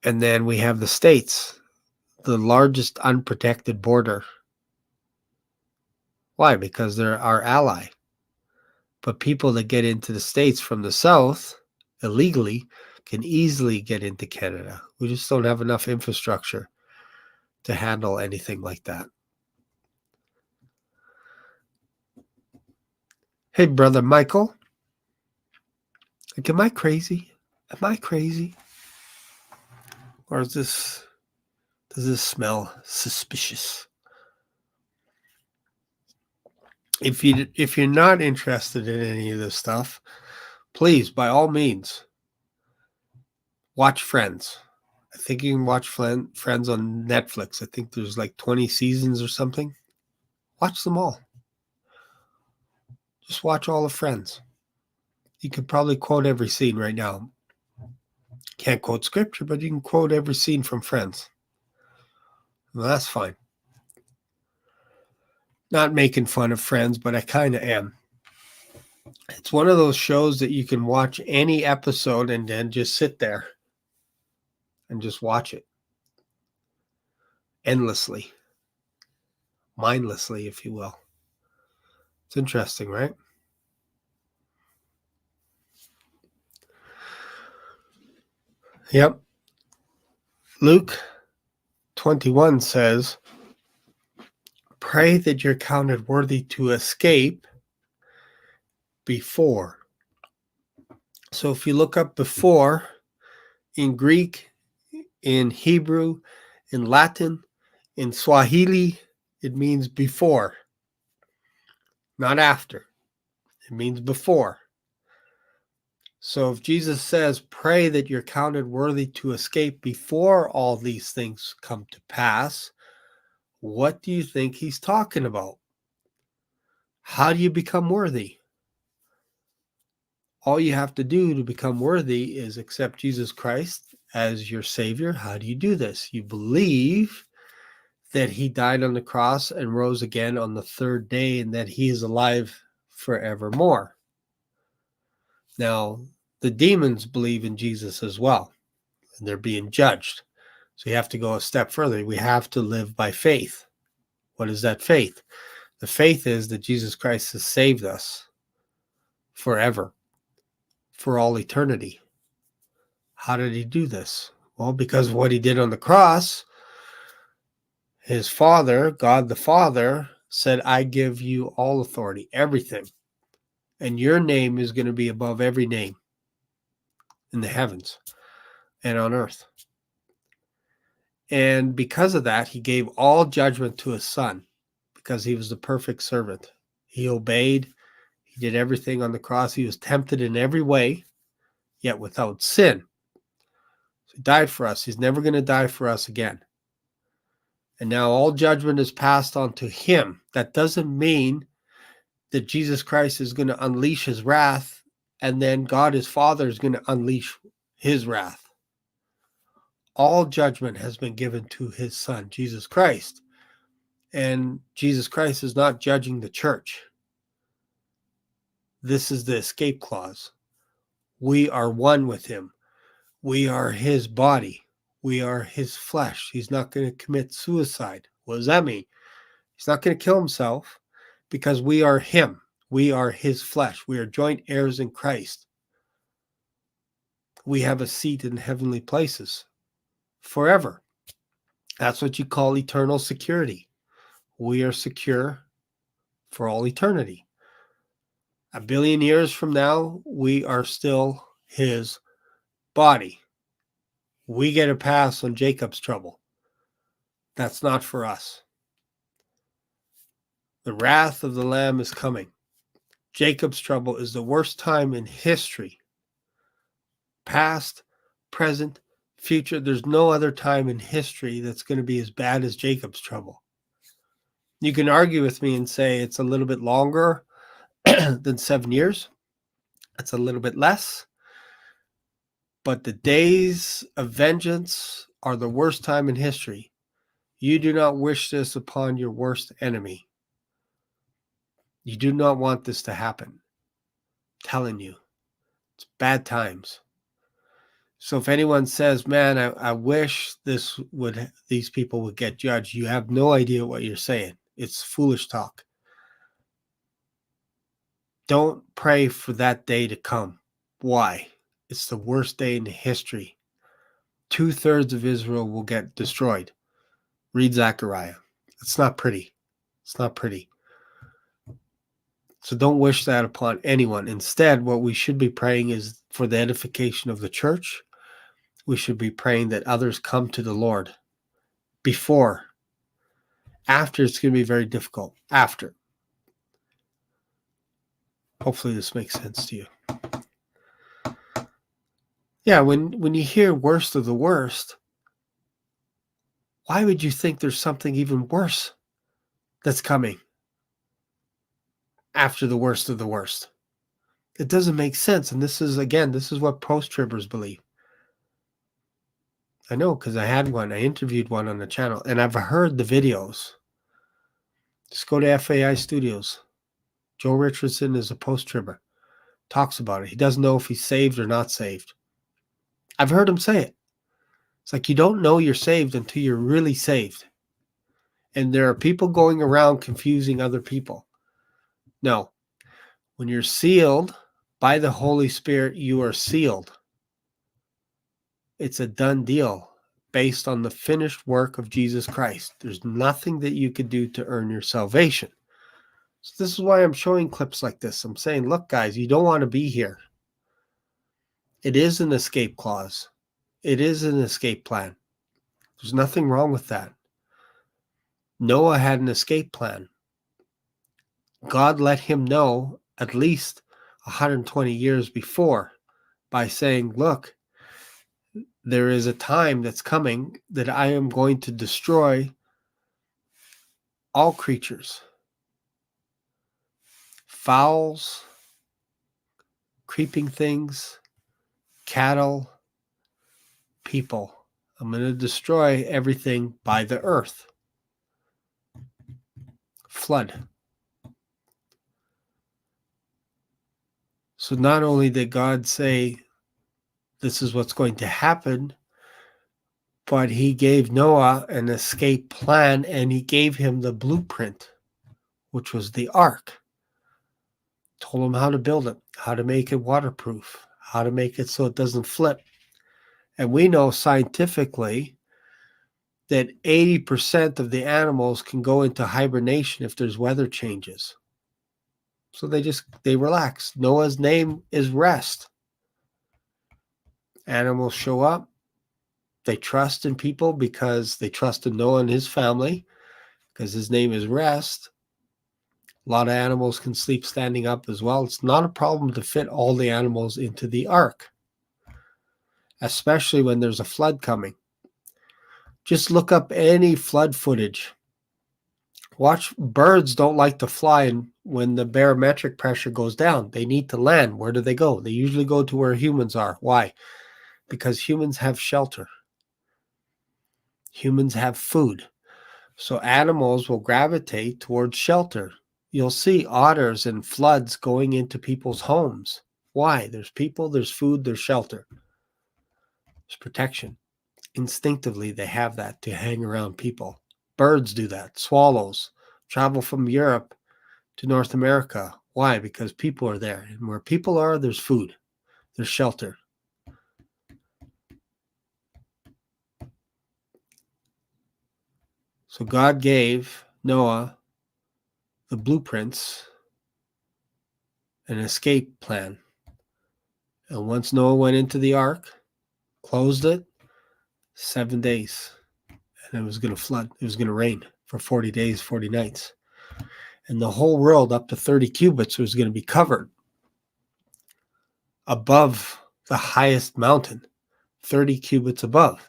And then we have the states, the largest unprotected border. Why? Because they're our ally. But people that get into the states from the south illegally can easily get into Canada. We just don't have enough infrastructure to handle anything like that. Hey, brother Michael. Like, am I crazy? Am I crazy? Or does this smell suspicious? If you're not interested in any of this stuff, please, by all means, watch Friends. I think you can watch Friends on Netflix. I think there's like 20 seasons or something. Watch them all. Just watch all of Friends. You could probably quote every scene right now. Can't quote scripture, but you can quote every scene from Friends. Well, that's fine. Not making fun of Friends, but I kind of am. It's one of those shows that you can watch any episode and then just sit there and just watch it endlessly, mindlessly, if you will. It's interesting, right? Yep. Luke 21 says, pray that you're counted worthy to escape before. So if you look up before in Greek, in Hebrew, in Latin, in Swahili, it means before, not after. It means before. So if Jesus says, pray that you're counted worthy to escape before all these things come to pass, what do you think he's talking about? How do you become worthy? All you have to do to become worthy is accept Jesus Christ as your Savior. How do you do this? You believe that he died on the cross and rose again on the third day, and that he is alive forevermore. Now, the demons believe in Jesus as well, and they're being judged. So you have to go a step further. We have to live by faith. What is that faith? The faith is that Jesus Christ has saved us forever, for all eternity. How did he do this? Well, because of what he did on the cross, his Father, God the Father, said, I give you all authority, everything. And your name is going to be above every name in the heavens and on earth. And because of that, he gave all judgment to his Son, because he was the perfect servant. He obeyed. He did everything on the cross. He was tempted in every way, yet without sin. So he died for us. He's never going to die for us again. And now all judgment is passed on to him. That doesn't mean that Jesus Christ is going to unleash his wrath, and then God his Father is going to unleash his wrath. All judgment has been given to his Son, Jesus Christ. And Jesus Christ is not judging the church. This is the escape clause. We are one with him. We are his body. We are his flesh. He's not going to commit suicide. What does that mean? He's not going to kill himself because we are him. We are his flesh. We are joint heirs in Christ. We have a seat in heavenly places forever. That's what you call eternal security. We are secure for all eternity. 1 billion years from now, we are still his body. We get a pass on Jacob's trouble. That's not for us. The wrath of the Lamb is coming. Jacob's trouble is the worst time in history. Past, present, future. There's no other time in history that's going to be as bad as Jacob's trouble. You can argue with me and say it's a little bit longer than 7 years. It's a little bit less. But the days of vengeance are the worst time in history. You do not wish this upon your worst enemy. You do not want this to happen. I'm telling you, it's bad times. So if anyone says, man, I wish these people would get judged, you have no idea what you're saying. It's foolish talk. Don't pray for that day to come. Why? It's the worst day in history. 2/3 of Israel will get destroyed. Read Zechariah. It's not pretty. It's not pretty. So don't wish that upon anyone. Instead, what we should be praying is for the edification of the church. We should be praying that others come to the Lord before. After, it's going to be very difficult. After. Hopefully this makes sense to you. Yeah, when you hear worst of the worst, why would you think there's something even worse that's coming after the worst of the worst? It doesn't make sense. And this is what post-tribbers believe. I know, because I had one. I interviewed one on the channel, and I've heard the videos. Just go to FAI Studios. Joe Richardson is a post-tribber. Talks about it. He doesn't know if he's saved or not saved. I've heard him say it. It's like you don't know you're saved until you're really saved. And there are people going around confusing other people. No. When you're sealed by the Holy Spirit, you are sealed. It's a done deal based on the finished work of Jesus Christ. There's nothing that you could do to earn your salvation. So this is why I'm showing clips like this. I'm saying, look, guys, you don't want to be here. It is an escape clause. It is an escape plan. There's nothing wrong with that. Noah had an escape plan. God let him know at least 120 years before by saying, look, there is a time that's coming that I am going to destroy all creatures. Fowls, creeping things, cattle, people. I'm going to destroy everything by the earth. Flood. So not only did God say this is what's going to happen, but he gave Noah an escape plan, and he gave him the blueprint, which was the ark. Told him how to build it, how to make it waterproof, how to make it so it doesn't flip. And we know scientifically that 80% of the animals can go into hibernation if there's weather changes. So they relax. Noah's name is rest. Animals show up. They trust in people because they trust in Noah and his family because his name is rest. A lot of animals can sleep standing up as well. It's not a problem to fit all the animals into the ark, especially when there's a flood coming. Just look up any flood footage. Watch, birds don't like to fly, and when the barometric pressure goes down, they need to land. Where do they go? They usually go to where humans are. Why? Because humans have shelter. Humans have food. So animals will gravitate towards shelter. You'll see otters and floods going into people's homes. Why? There's people, there's food, there's shelter. There's protection. Instinctively, they have that to hang around people. Birds do that. Swallows travel from Europe to North America. Why? Because people are there. And where people are, there's food, there's shelter. So God gave Noah the blueprints, an escape plan. And once Noah went into the ark, closed it, 7 days, and it was going to flood. It was going to rain for 40 days, 40 nights. And the whole world up to 30 cubits was going to be covered above the highest mountain, 30 cubits above.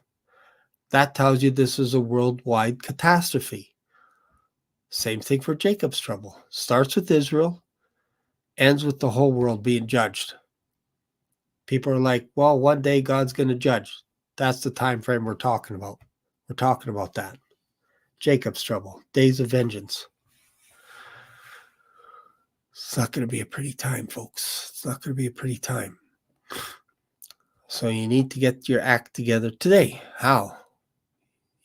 That tells you this is a worldwide catastrophe. Same thing for Jacob's trouble. Starts with Israel, ends with the whole world being judged. People are like, well, one day God's going to judge. That's the time frame we're talking about. We're talking about that. Jacob's trouble, days of vengeance. It's not going to be a pretty time, folks. It's not going to be a pretty time. So you need to get your act together today. How?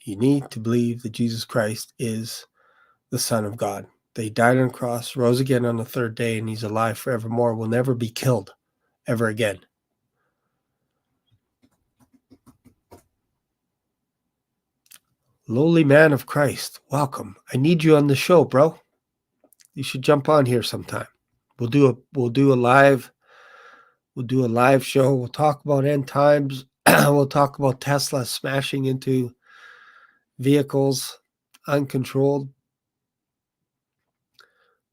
You need to believe that Jesus Christ is the Son of God. That he died on the cross, rose again on the third day, and he's alive forevermore, will never be killed ever again. Lowly man of Christ, welcome. I need you on the show, bro. You should jump on here sometime. We'll do a live show. We'll talk about end times. We'll talk about Tesla smashing into vehicles uncontrolled.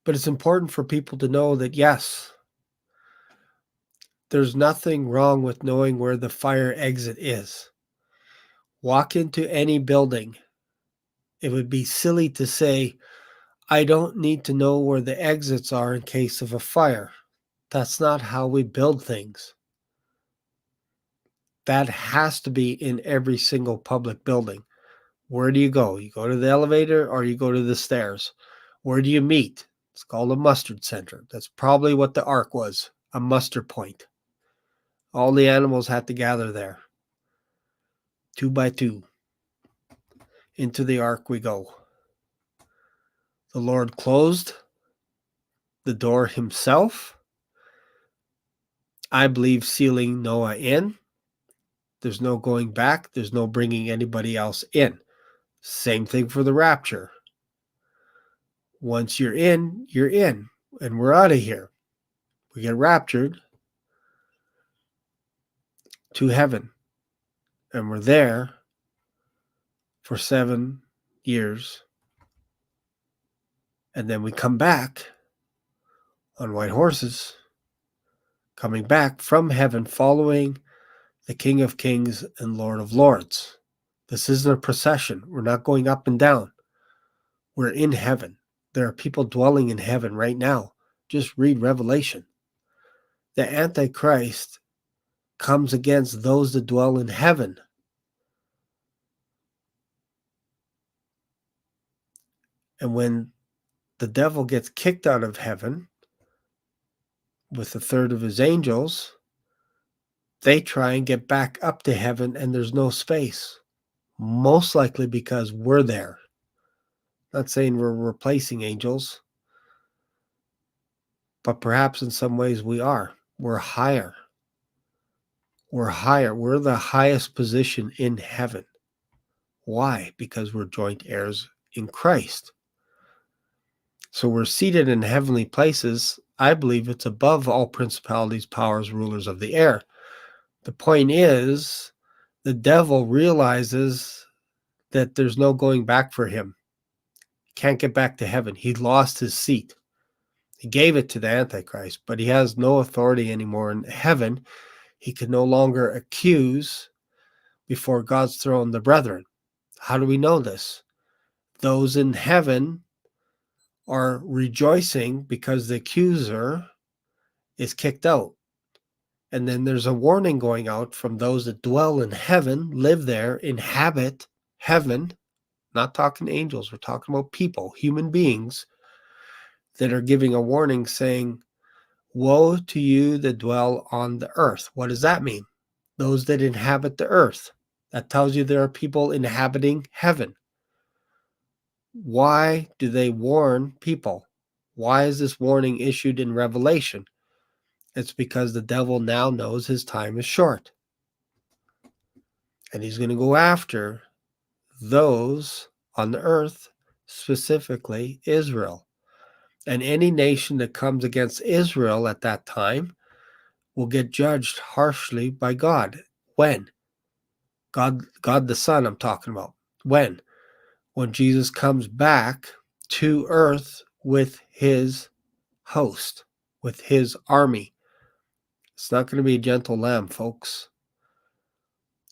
But it's important for people to know that, yes, there's nothing wrong with knowing where the fire exit is. Walk into any building. It would be silly to say, I don't need to know where the exits are in case of a fire. That's not how we build things. That has to be in every single public building. Where do you go? You go to the elevator or you go to the stairs? Where do you meet? It's called a mustard center. That's probably what the ark was, a muster point. All the animals had to gather there. 2 by 2. Into the ark we go. The Lord closed the door himself. I believe sealing Noah in. There's no going back. There's no bringing anybody else in. Same thing for the rapture. Once you're in, and we're out of here. We get raptured to heaven, and we're there for 7 years, and then we come back on white horses, coming back from heaven, following the King of Kings and Lord of Lords. This isn't a procession. We're not going up and down. We're in heaven. There are people dwelling in heaven right now. Just read Revelation. The Antichrist comes against those that dwell in heaven. And when the devil gets kicked out of heaven with a third of his angels, they try and get back up to heaven, and there's no space. Most likely because we're there. Not saying we're replacing angels, but perhaps in some ways we are. We're higher. We're higher. We're the highest position in heaven. Why? Because we're joint heirs in Christ. So we're seated in heavenly places. I believe it's above all principalities, powers, rulers of the air. The point is, the devil realizes that there's no going back for him. Can't get back to heaven. He lost his seat. He gave it to the Antichrist, but he has no authority anymore in heaven. He can no longer accuse before God's throne the brethren. How do we know this? Those in heaven are rejoicing because the accuser is kicked out. And then there's a warning going out from those that dwell in heaven, live there, inhabit heaven. Not talking angels, we're talking about people, human beings that are giving a warning saying, woe to you that dwell on the earth. What does that mean? Those that inhabit the earth. That tells you there are people inhabiting heaven. Why do they warn people? Why is this warning issued in Revelation? It's because the devil now knows his time is short. And he's going to go after those on the earth, specifically Israel. And any nation that comes against Israel at that time will get judged harshly by God. When? God the Son, I'm talking about. When? When Jesus comes back to earth with his host, with his army. It's not going to be a gentle lamb, folks.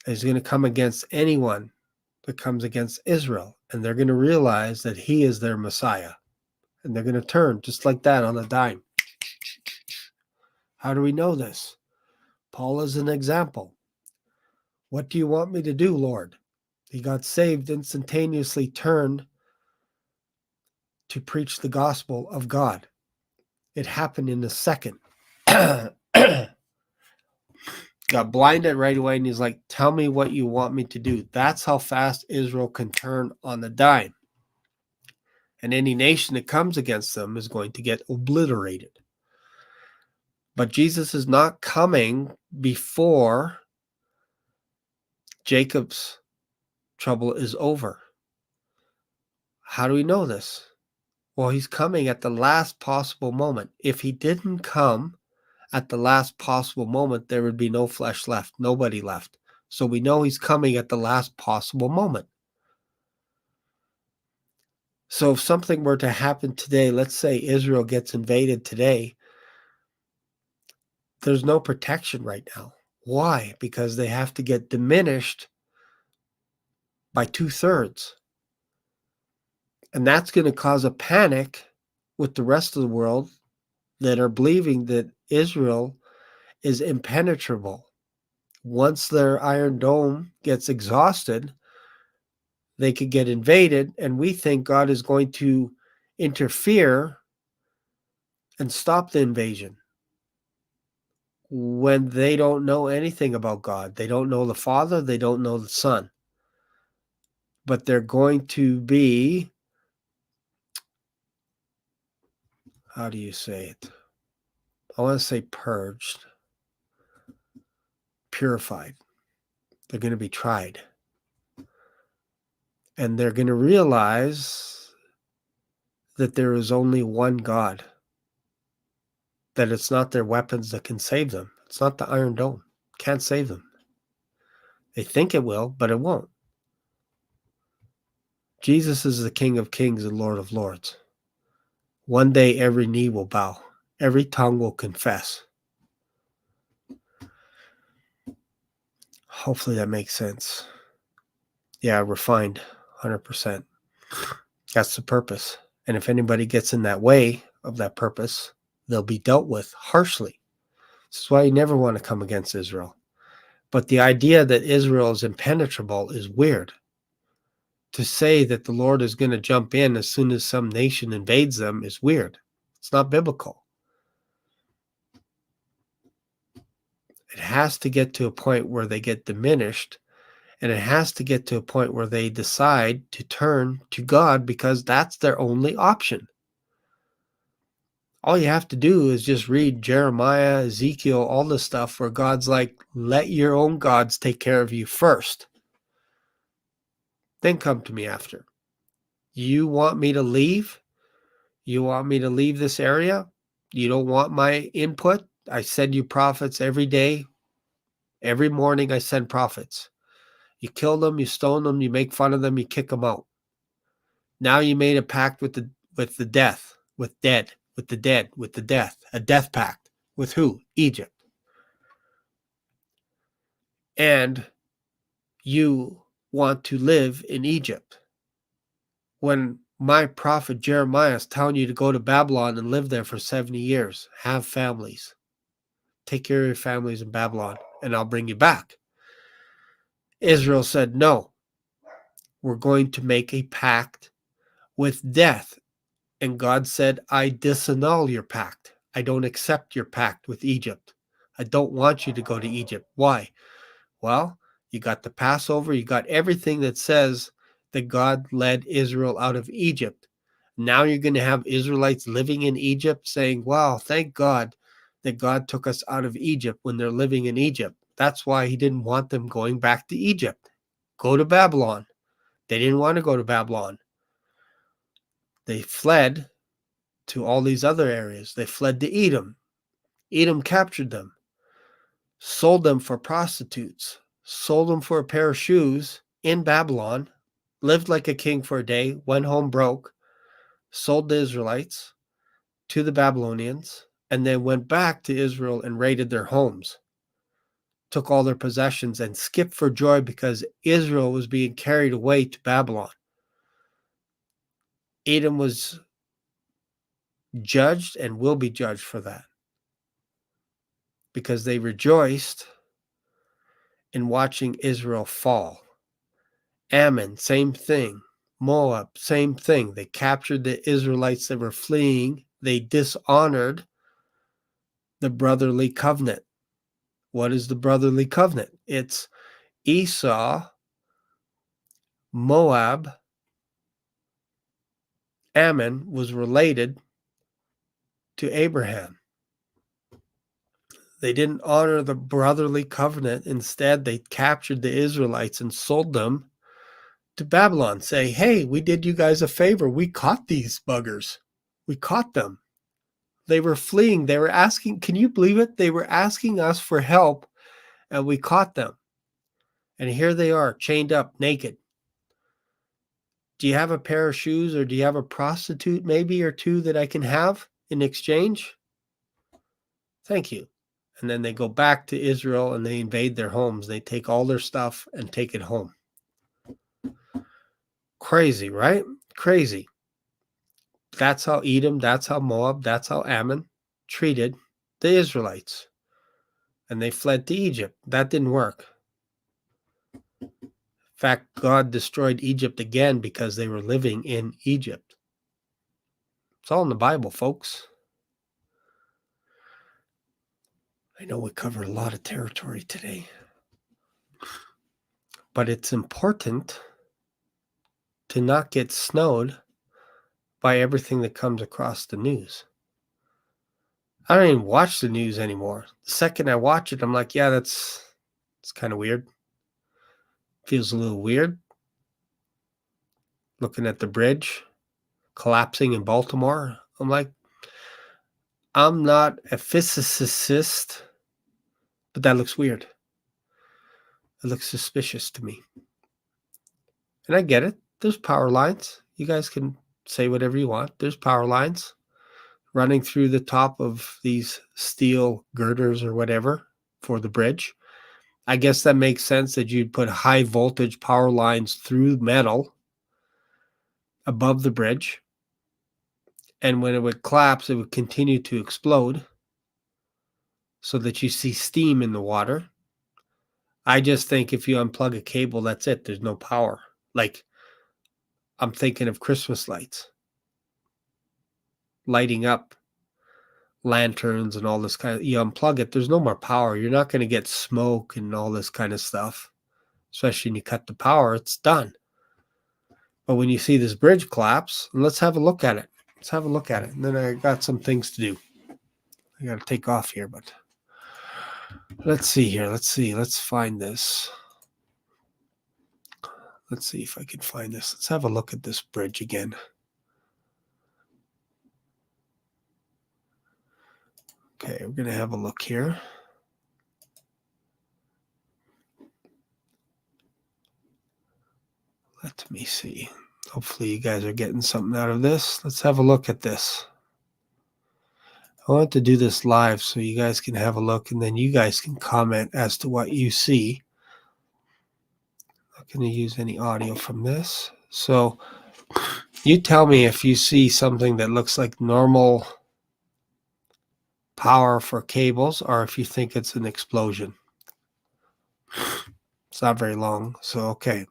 He's going to come against anyone that comes against Israel, and they're going to realize that he is their Messiah, and they're going to turn just like that on a dime. How do we know this? Paul is an example. What do you want me to do, Lord? He got saved, instantaneously turned to preach the gospel of God. It happened in a second. Got blinded right away, and he's like, tell me what you want me to do. That's how fast Israel can turn on the dime. And any nation that comes against them is going to get obliterated. But Jesus is not coming before Jacob's trouble is over. How do we know this? Well, he's coming at the last possible moment. If he didn't come at the last possible moment, there would be no flesh left, nobody left. So we know he's coming at the last possible moment. So if something were to happen today, let's say Israel gets invaded today, there's no protection right now. Why? Because they have to get diminished by 2/3. And that's going to cause a panic with the rest of the world that are believing that Israel is impenetrable. Once their Iron Dome gets exhausted, they could get invaded, and we think God is going to interfere and stop the invasion when they don't know anything about God. They don't know the Father, they don't know the Son. But they're going to be, how do you say it? I want to say purged, purified. They're going to be tried. And they're going to realize that there is only one God, that it's not their weapons that can save them. It's not the Iron Dome. Can't save them. They think it will, but it won't. Jesus is the King of Kings and Lord of Lords. One day every knee will bow. Every tongue will confess. Hopefully that makes sense. Yeah, refined, 100%. That's the purpose. And if anybody gets in that way of that purpose, they'll be dealt with harshly. This is why you never want to come against Israel. But the idea that Israel is impenetrable is weird. To say that the Lord is going to jump in as soon as some nation invades them is weird. It's not biblical. It has to get to a point where they get diminished, and it has to get to a point where they decide to turn to God, because that's their only option. All you have to do is just read Jeremiah, Ezekiel, all this stuff where God's like, let your own gods take care of you first. Then come to me after. You want me to leave? You want me to leave this area? You don't want my input? I send you prophets every day. Every morning I send prophets. You kill them, you stone them, you make fun of them, you kick them out. Now you made a pact with the death, with the death, a death pact. With who? Egypt. And you want to live in Egypt. When my prophet Jeremiah is telling you to go to Babylon and live there for 70 years, have families, take care of your families in Babylon, and I'll bring you back. Israel said, no, we're going to make a pact with death. And God said, I disannul your pact. I don't accept your pact with Egypt. I don't want you to go to Egypt. Why? Well, You got the Passover. You got everything that says that God led Israel out of Egypt. Now you're going to have Israelites living in Egypt saying, wow, thank God that God took us out of Egypt when they're living in Egypt. That's why he didn't want them going back to Egypt. Go to Babylon. They didn't want to go to Babylon. They fled to all these other areas. They fled to Edom. Edom captured them, sold them for prostitutes, sold them for a pair of shoes in Babylon, lived like a king for a day, went home broke, sold the Israelites to the Babylonians, and then went back to Israel and raided their homes, took all their possessions, and skipped for joy because Israel was being carried away to Babylon. Edom was judged and will be judged for that because they rejoiced in watching Israel fall. Ammon, same thing. Moab, same thing. They captured the Israelites that were fleeing. They dishonored the brotherly covenant. What is the brotherly covenant? It's Esau, Moab, Ammon was related to Abraham. They didn't honor the brotherly covenant. Instead, they captured the Israelites and sold them to Babylon. Say, hey, we did you guys a favor. We caught these buggers. We caught them. They were fleeing. They were asking, can you believe it? They were asking us for help, and we caught them. And here they are, chained up, naked. Do you have a pair of shoes, or do you have a prostitute maybe or two that I can have in exchange? Thank you. And then they go back to Israel and they invade their homes. They take all their stuff and take it home. Crazy, right? Crazy. That's how Edom, that's how Moab, that's how Ammon treated the Israelites. And they fled to Egypt. That didn't work. In fact, God destroyed Egypt again because they were living in Egypt. It's all in the Bible, folks. I know we covered a lot of territory today, but it's important to not get snowed by everything that comes across the news. I don't even watch the news anymore. The second I watch it, I'm like, yeah, it's kind of weird. Feels a little weird. Looking at the bridge collapsing in Baltimore, I'm like, I'm not a physicist, but that looks weird. It looks suspicious to me. And I get it. There's power lines. You guys can say whatever you want. There's power lines running through the top of these steel girders or whatever for the bridge. I guess that makes sense that you'd put high voltage power lines through metal above the bridge. And when it would collapse, it would continue to explode so that you see steam in the water. I just think if you unplug a cable, that's it. There's no power. Like, I'm thinking of Christmas lights, lighting up lanterns and all this kind of, you unplug it, there's no more power. You're not going to get smoke and all this kind of stuff, especially when you cut the power, it's done. But when you see this bridge collapse, let's have a look at it. Let's have a look at it. And then I got some things to do. I got to take off here, but let's see here. Let's see. Let's find this. Let's see if I can find this. Let's have a look at this bridge again. Okay, we're going to have a look here. Let me see. Hopefully you guys are getting something out of this. Let's have a look at this. I want to do this live so you guys can have a look, and then you guys can comment as to what you see. I'm not going to use any audio from this. So you tell me if you see something that looks like normal power for cables, or if you think it's an explosion. It's not very long, so okay.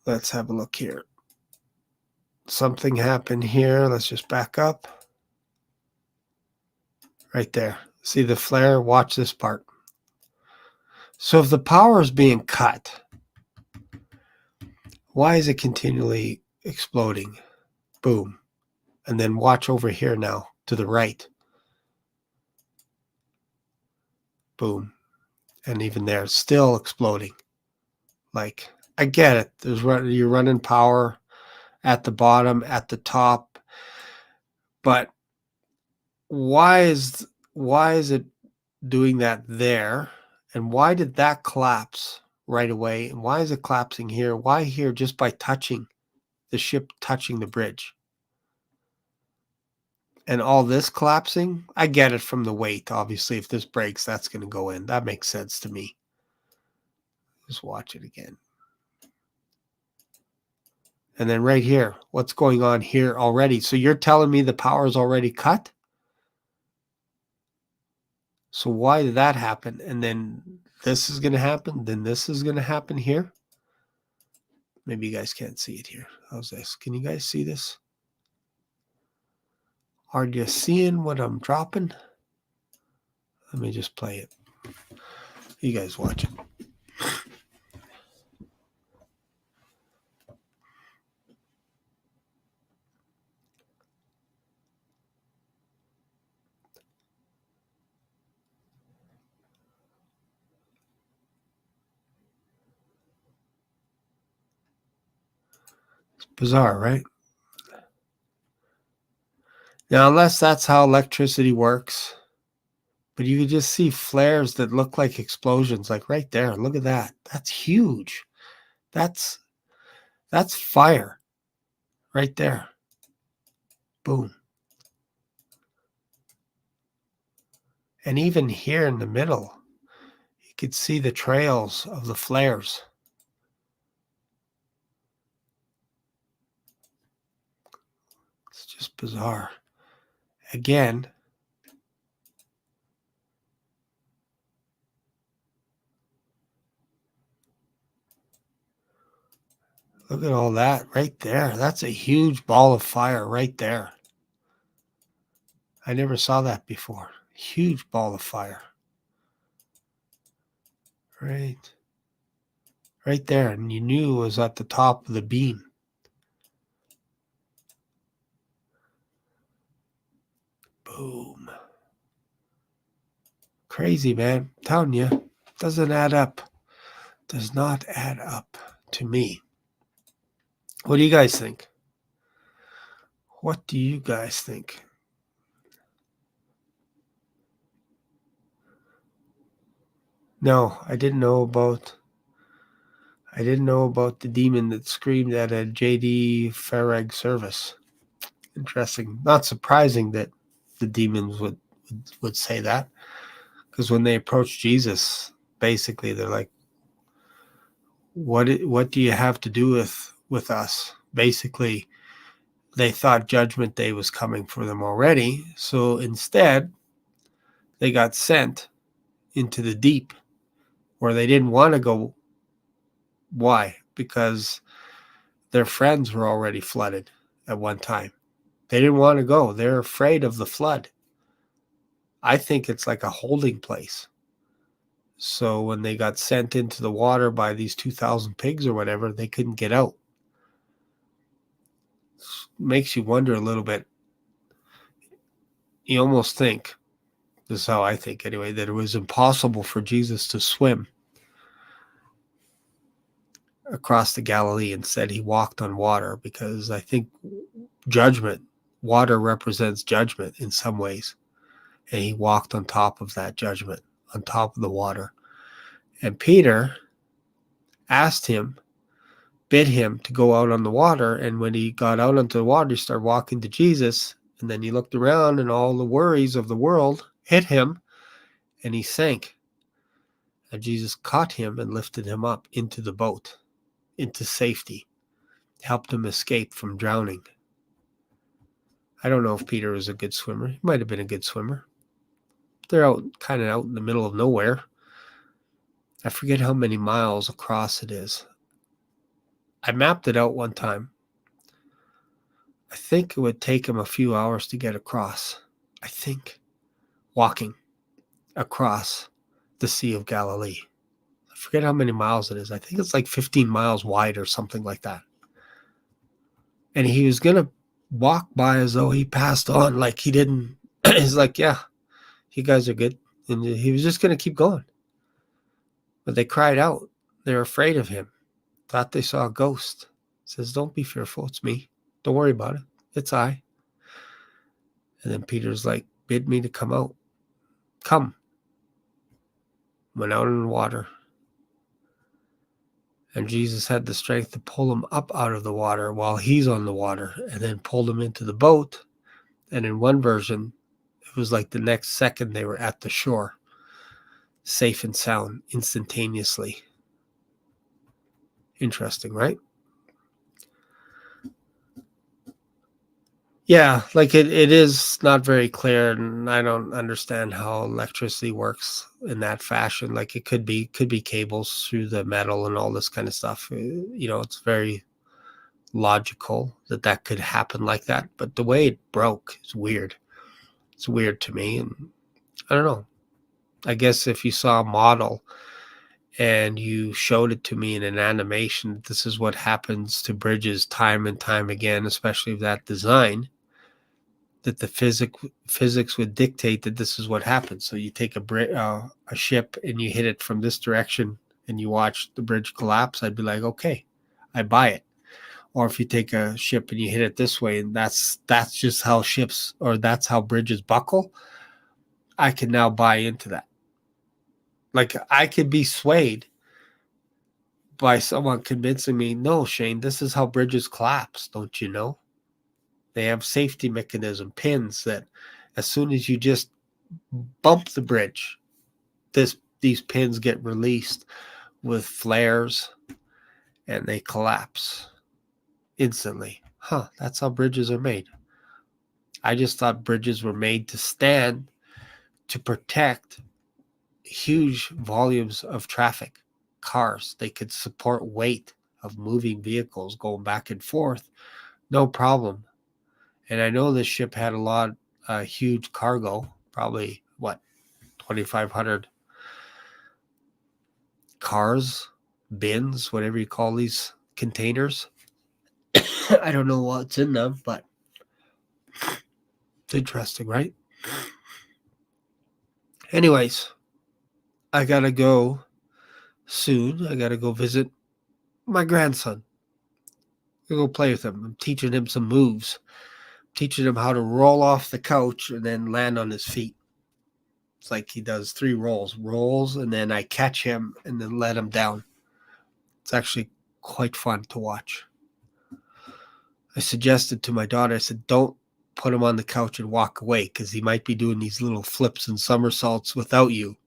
Let's have a look here. Something happened here. Let's just back up. Right there. See the flare? Watch this part. So if the power is being cut, why is it continually exploding? Boom. And then watch over here now to the right. Boom. And even there, it's still exploding. Like, I get it. You're running power at the bottom, at the top. But why is it doing that there? And why did that collapse right away? And why is it collapsing here? Why here just by touching the ship, touching the bridge? And all this collapsing, I get it from the weight. Obviously, if this breaks, that's going to go in. That makes sense to me. Just watch it again. And then right here, what's going on here already? So you're telling me the power is already cut? So why did that happen? And then this is going to happen. Then this is going to happen here. Maybe you guys can't see it here. How's this? Can you guys see this? Are you seeing what I'm dropping? Let me just play it. You guys watch it. It's bizarre, right? Now, unless that's how electricity works, but you can just see flares that look like explosions, like right there. Look at that. That's huge. That's fire right there. Boom. And even here in the middle, you could see the trails of the flares. It's just bizarre. Again, look at all that right there. That's a huge ball of fire right there. I never saw that before. Huge ball of fire. Right there. And you knew it was at the top of the beam. Boom. Crazy, man. I'm telling you, doesn't add up. Does not add up to me. What do you guys think? What do you guys think? No, I didn't know about the demon that screamed at a JD Farag service. Interesting. Not surprising that the demons would say that, because when they approach Jesus, basically they're like, what do you have to do with us? Basically, they thought judgment day was coming for them already, so instead they got sent into the deep where they didn't want to go. Why? Because their friends were already flooded at one time. They didn't want to go. They're afraid of the flood. I think it's like a holding place. So when they got sent into the water by these 2,000 pigs or whatever, they couldn't get out. Makes you wonder a little bit. You almost think, this is how I think anyway, that it was impossible for Jesus to swim across the Galilee. Instead, he walked on water, because I think water represents judgment in some ways. And he walked on top of that judgment, on top of the water. And Peter bid him to go out on the water. And when he got out onto the water, he started walking to Jesus. And then he looked around, and all the worries of the world hit him, and he sank. And Jesus caught him and lifted him up into the boat, into safety, helped him escape from drowning. I don't know if Peter was a good swimmer. He might have been a good swimmer. They're kind of out in the middle of nowhere. I forget how many miles across it is. I mapped it out one time. I think it would take him a few hours to get across. I think, walking across the Sea of Galilee. forget how many miles it is. I think it's like 15 miles wide or something like that. And he was going to walk by as though he passed on, like he didn't. He's like, yeah, you guys are good. And he was just going to keep going. But they cried out. They're afraid of him. Thought they saw a ghost. Says, don't be fearful. It's me. Don't worry about it. It's I. And then Peter's like, bid me to come out. Come. Went out in the water. And Jesus had the strength to pull him up out of the water while he's on the water, and then pulled him into the boat. And in one version, it was like the next second they were at the shore, safe and sound, instantaneously. Interesting, right? Yeah, like it is not very clear, and I don't understand how electricity works in that fashion. Like it could be cables through the metal and all this kind of stuff. It's very logical that could happen like that. But the way it broke is weird. It's weird to me, and I don't know. I guess if you saw a model and you showed it to me in an animation, this is what happens to bridges time and time again, especially with that design, that the physics would dictate that this is what happens. So you take a ship and you hit it from this direction and you watch the bridge collapse, I'd be like, okay, I buy it. Or if you take a ship and you hit it this way, and that's just how ships, or that's how bridges buckle, I can now buy into that. Like I could be swayed by someone convincing me, no, Shane, this is how bridges collapse, don't you know? They have safety mechanism pins that as soon as you just bump the bridge, these pins get released with flares and they collapse instantly. That's how bridges are made. I just thought bridges were made to stand to protect huge volumes of traffic, cars. They could support weight of moving vehicles going back and forth, no problem. And I know this ship had a lot, huge cargo, probably 2,500 cars, bins, whatever you call these containers. I don't know what's in them, but it's interesting, right? Anyways, I got to go soon. I got to go visit my grandson. I'm going to go play with him. I'm teaching him some moves. Teaching him how to roll off the couch and then land on his feet. It's like he does 3 rolls, and then I catch him and then let him down. It's actually quite fun to watch. I suggested to my daughter, I said, don't put him on the couch and walk away because he might be doing these little flips and somersaults without you.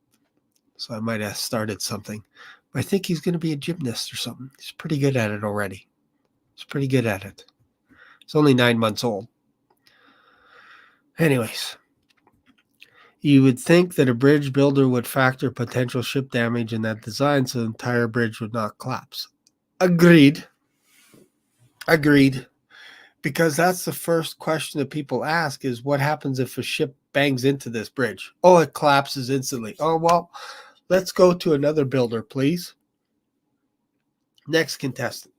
So I might have started something. But I think he's going to be a gymnast or something. He's pretty good at it already. He's pretty good at it. He's only 9 months old. Anyways, you would think that a bridge builder would factor potential ship damage in that design so the entire bridge would not collapse. Agreed. Because that's the first question that people ask is, what happens if a ship bangs into this bridge? Oh, it collapses instantly. Oh, well, let's go to another builder, please. Next contestant.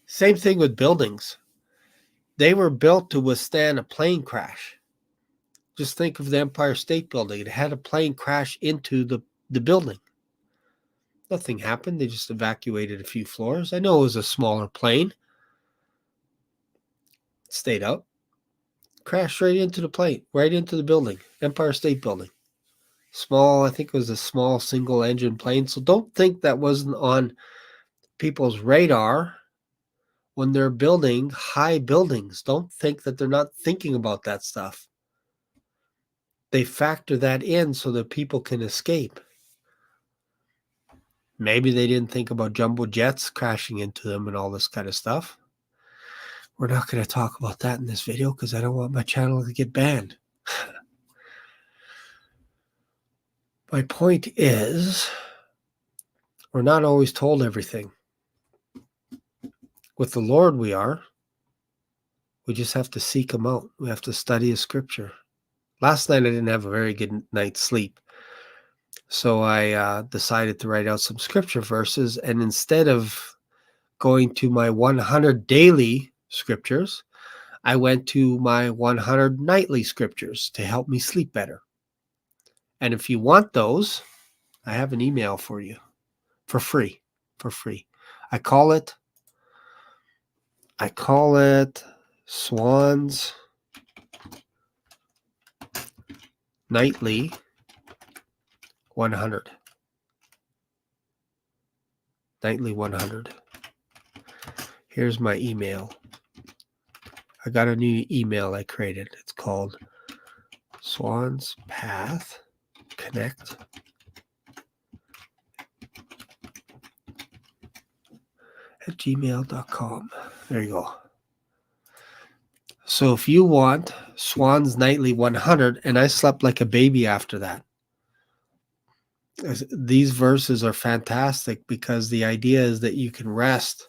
Same thing with buildings. They were built to withstand a plane crash. Just think of the Empire State Building. It had a plane crash into the building. Nothing happened. They just evacuated a few floors. I know it was a smaller plane. It stayed up. Crashed right into the plane, right into the building. Empire State Building. Small, I think it was a small single engine plane. So don't think that wasn't on people's radar when they're building high buildings. Don't think that they're not thinking about that stuff. They factor that in so that people can escape. Maybe they didn't think about jumbo jets crashing into them and all this kind of stuff. We're not going to talk about that in this video because I don't want my channel to get banned. My point is, we're not always told everything. With the Lord we are. We just have to seek him out. We have to study his scripture. Last night I didn't have a very good night's sleep. So I decided to write out some scripture verses, and instead of going to my 100 daily scriptures, I went to my 100 nightly scriptures to help me sleep better. And if you want those, I have an email for you for free. I call it Swan's Nightly 100. Nightly 100. Here's my email. I got a new email I created. It's called Swan's Path Connect at gmail.com. There you go. So if you want Swan's Nightly 100, and I slept like a baby after that. These verses are fantastic because the idea is that you can rest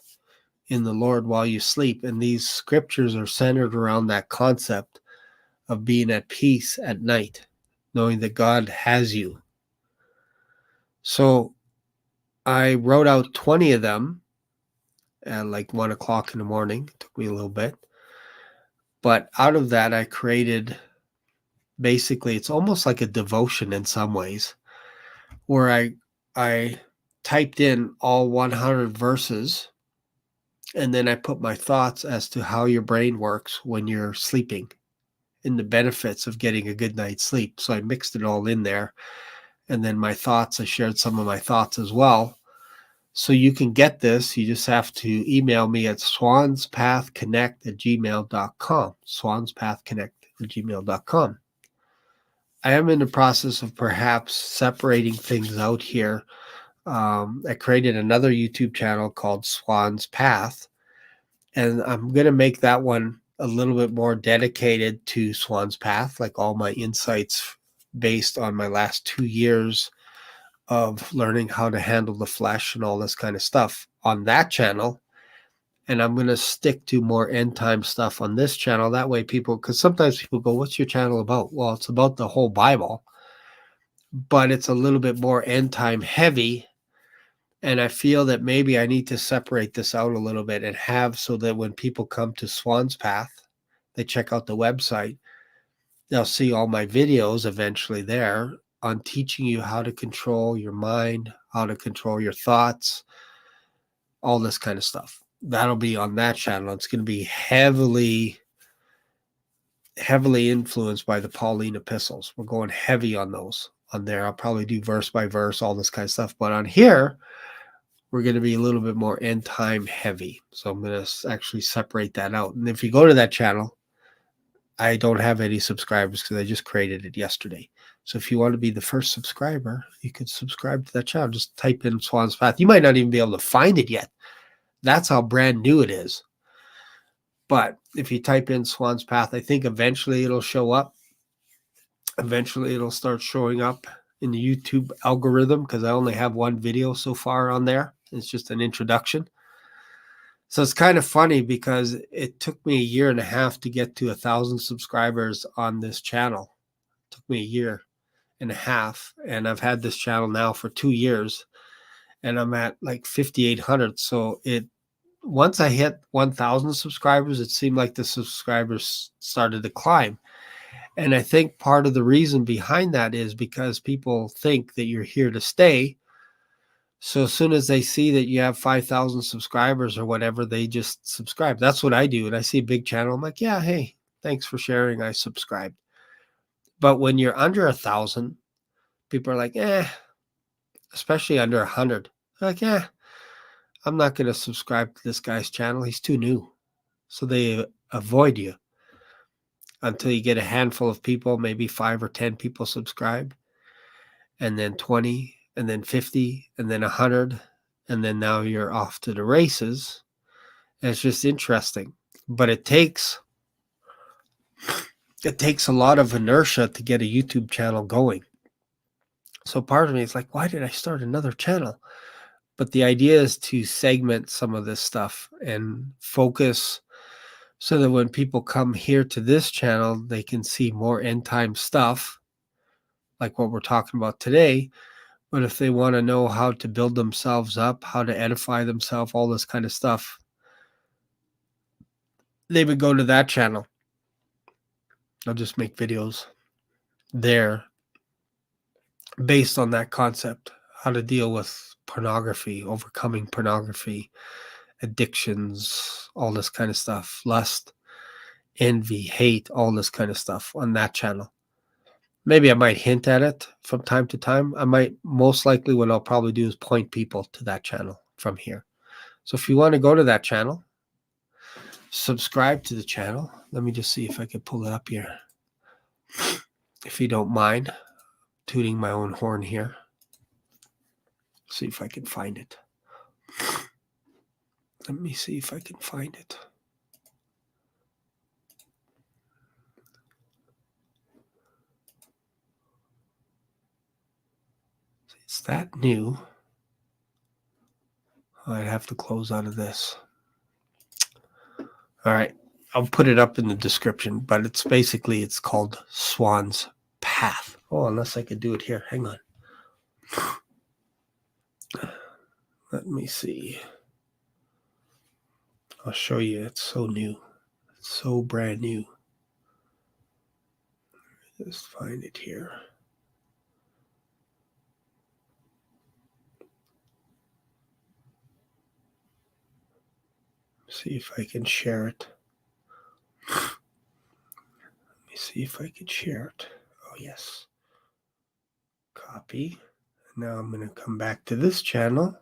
in the Lord while you sleep. And these scriptures are centered around that concept of being at peace at night, knowing that God has you. So I wrote out 20 of them at like 1 o'clock in the morning. It took me a little bit. But out of that, I created, basically, it's almost like a devotion in some ways, where I typed in all 100 verses, and then I put my thoughts as to how your brain works when you're sleeping and the benefits of getting a good night's sleep. So I mixed it all in there. And then my thoughts, I shared some of my thoughts as well. So you can get this. You just have to email me at swanspathconnect@gmail.com. Swanspathconnect@gmail.com. I am in the process of perhaps separating things out here. I created another YouTube channel called Swan's Path, and I'm going to make that one a little bit more dedicated to Swan's Path, like all my insights based on my last 2 years of learning how to handle the flesh and all this kind of stuff on that channel. And I'm going to stick to more end time stuff on this channel. That way people, because sometimes people go, what's your channel about? Well, it's about the whole Bible, but it's a little bit more end time heavy. And I feel that maybe I need to separate this out a little bit and have so that when people come to Swan's Path, they check out the website, they'll see all my videos eventually there on teaching you how to control your mind, how to control your thoughts, all this kind of stuff. That'll be on that channel. It's going to be heavily influenced by the Pauline epistles. We're going heavy on those on there. I'll probably do verse by verse, all this kind of stuff. But on here, we're going to be a little bit more end time heavy. So I'm going to actually separate that out. And if you go to that channel, I don't have any subscribers because I just created it yesterday. So if you want to be the first subscriber, you could subscribe to that channel. Just type in Swan's Path. You might not even be able to find it yet. That's how brand new it is. But if you type in Swan's Path, I think eventually it'll show up. Eventually it'll start showing up in the YouTube algorithm because I only have one video so far on there. It's just an introduction. So it's kind of funny because it took me 1.5 years to get to 1,000 subscribers on this channel. It took me 1.5 years, and I've had this channel now for 2 years, and I'm at like 5,800. So once I hit 1,000 subscribers, it seemed like the subscribers started to climb. And I think part of the reason behind that is because people think that you're here to stay. So as soon as they see that you have 5,000 subscribers or whatever, they just subscribe. That's what I do. And I see a big channel, I'm like, yeah, hey, thanks for sharing. I subscribed. But when you're under 1,000, people are like, especially under 100. They're like, I'm not going to subscribe to this guy's channel. He's too new. So they avoid you until you get a handful of people, maybe 5 or 10 people subscribe, and then 20, and then 50, and then 100, and then now you're off to the races. And it's just interesting. But it takes a lot of inertia to get a YouTube channel going. So part of me is like, why did I start another channel? But the idea is to segment some of this stuff and focus so that when people come here to this channel, they can see more end time stuff like what we're talking about today. But if they want to know how to build themselves up, how to edify themselves, all this kind of stuff, they would go to that channel. I'll just make videos there based on that concept, how to deal with pornography, overcoming pornography, addictions, all this kind of stuff, lust, envy, hate, all this kind of stuff on that channel. Maybe I might hint at it from time to time. I might, most likely what I'll probably do is point people to that channel from here. So if you want to go to that channel, subscribe to the channel. Let me just see if I can pull it up here. If you don't mind tooting my own horn here. See if I can find it. Let me see if I can find it. It's that new. I'd have to close out of this. All right. I'll put it up in the description, but it's basically, it's called Swan's Path. Oh, unless I could do it here. Hang on. Let me see. I'll show you. It's so new. It's so brand new. Just find it here. See if I can share it. Let me see if I can share it. Oh, yes. Copy. Now I'm going to come back to this channel.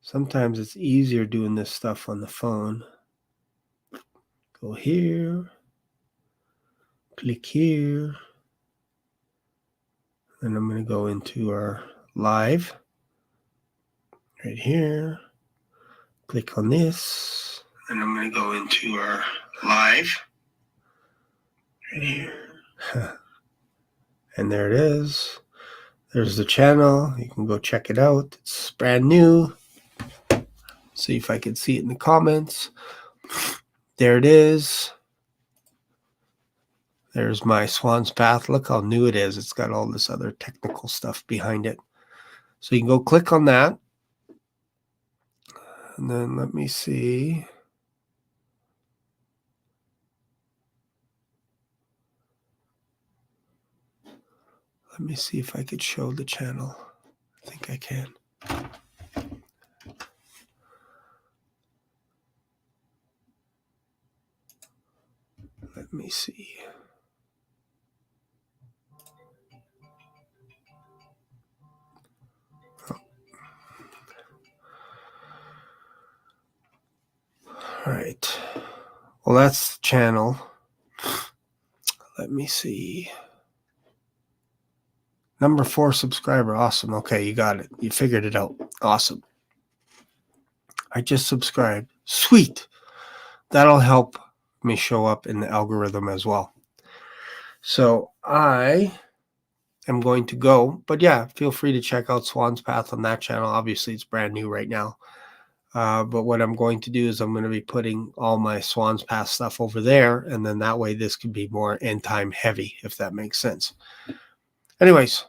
Sometimes it's easier doing this stuff on the phone. Go here. Click here. And I'm going to go into our live. Right here. Click on this. And I'm going to go into our live. Right here. And there it is. There's the channel. You can go check it out. It's brand new. See if I can see it in the comments. There it is. There's my Swan's Path. Look how new it is. It's got all this other technical stuff behind it. So you can go click on that. And then let me see. Let me see if I could show the channel. I think I can. Let me see. Oh. All right. Well, that's the channel. Let me see. Number 4 subscriber. Awesome. Okay, you got it. You figured it out. Awesome. I just subscribed. Sweet. That'll help me show up in the algorithm as well. So I am going to go. But yeah, feel free to check out Swan's Path on that channel. Obviously, it's brand new right now. But what I'm going to do is I'm going to be putting all my Swan's Path stuff over there. And then that way this could be more end time heavy, if that makes sense. Anyways,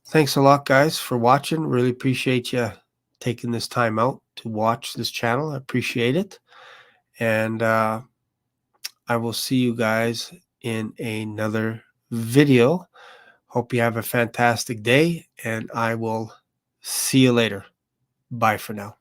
thanks a lot, guys, for watching. Really appreciate you taking this time out to watch this channel. I appreciate it. And I will see you guys in another video. Hope you have a fantastic day, and I will see you later. Bye for now.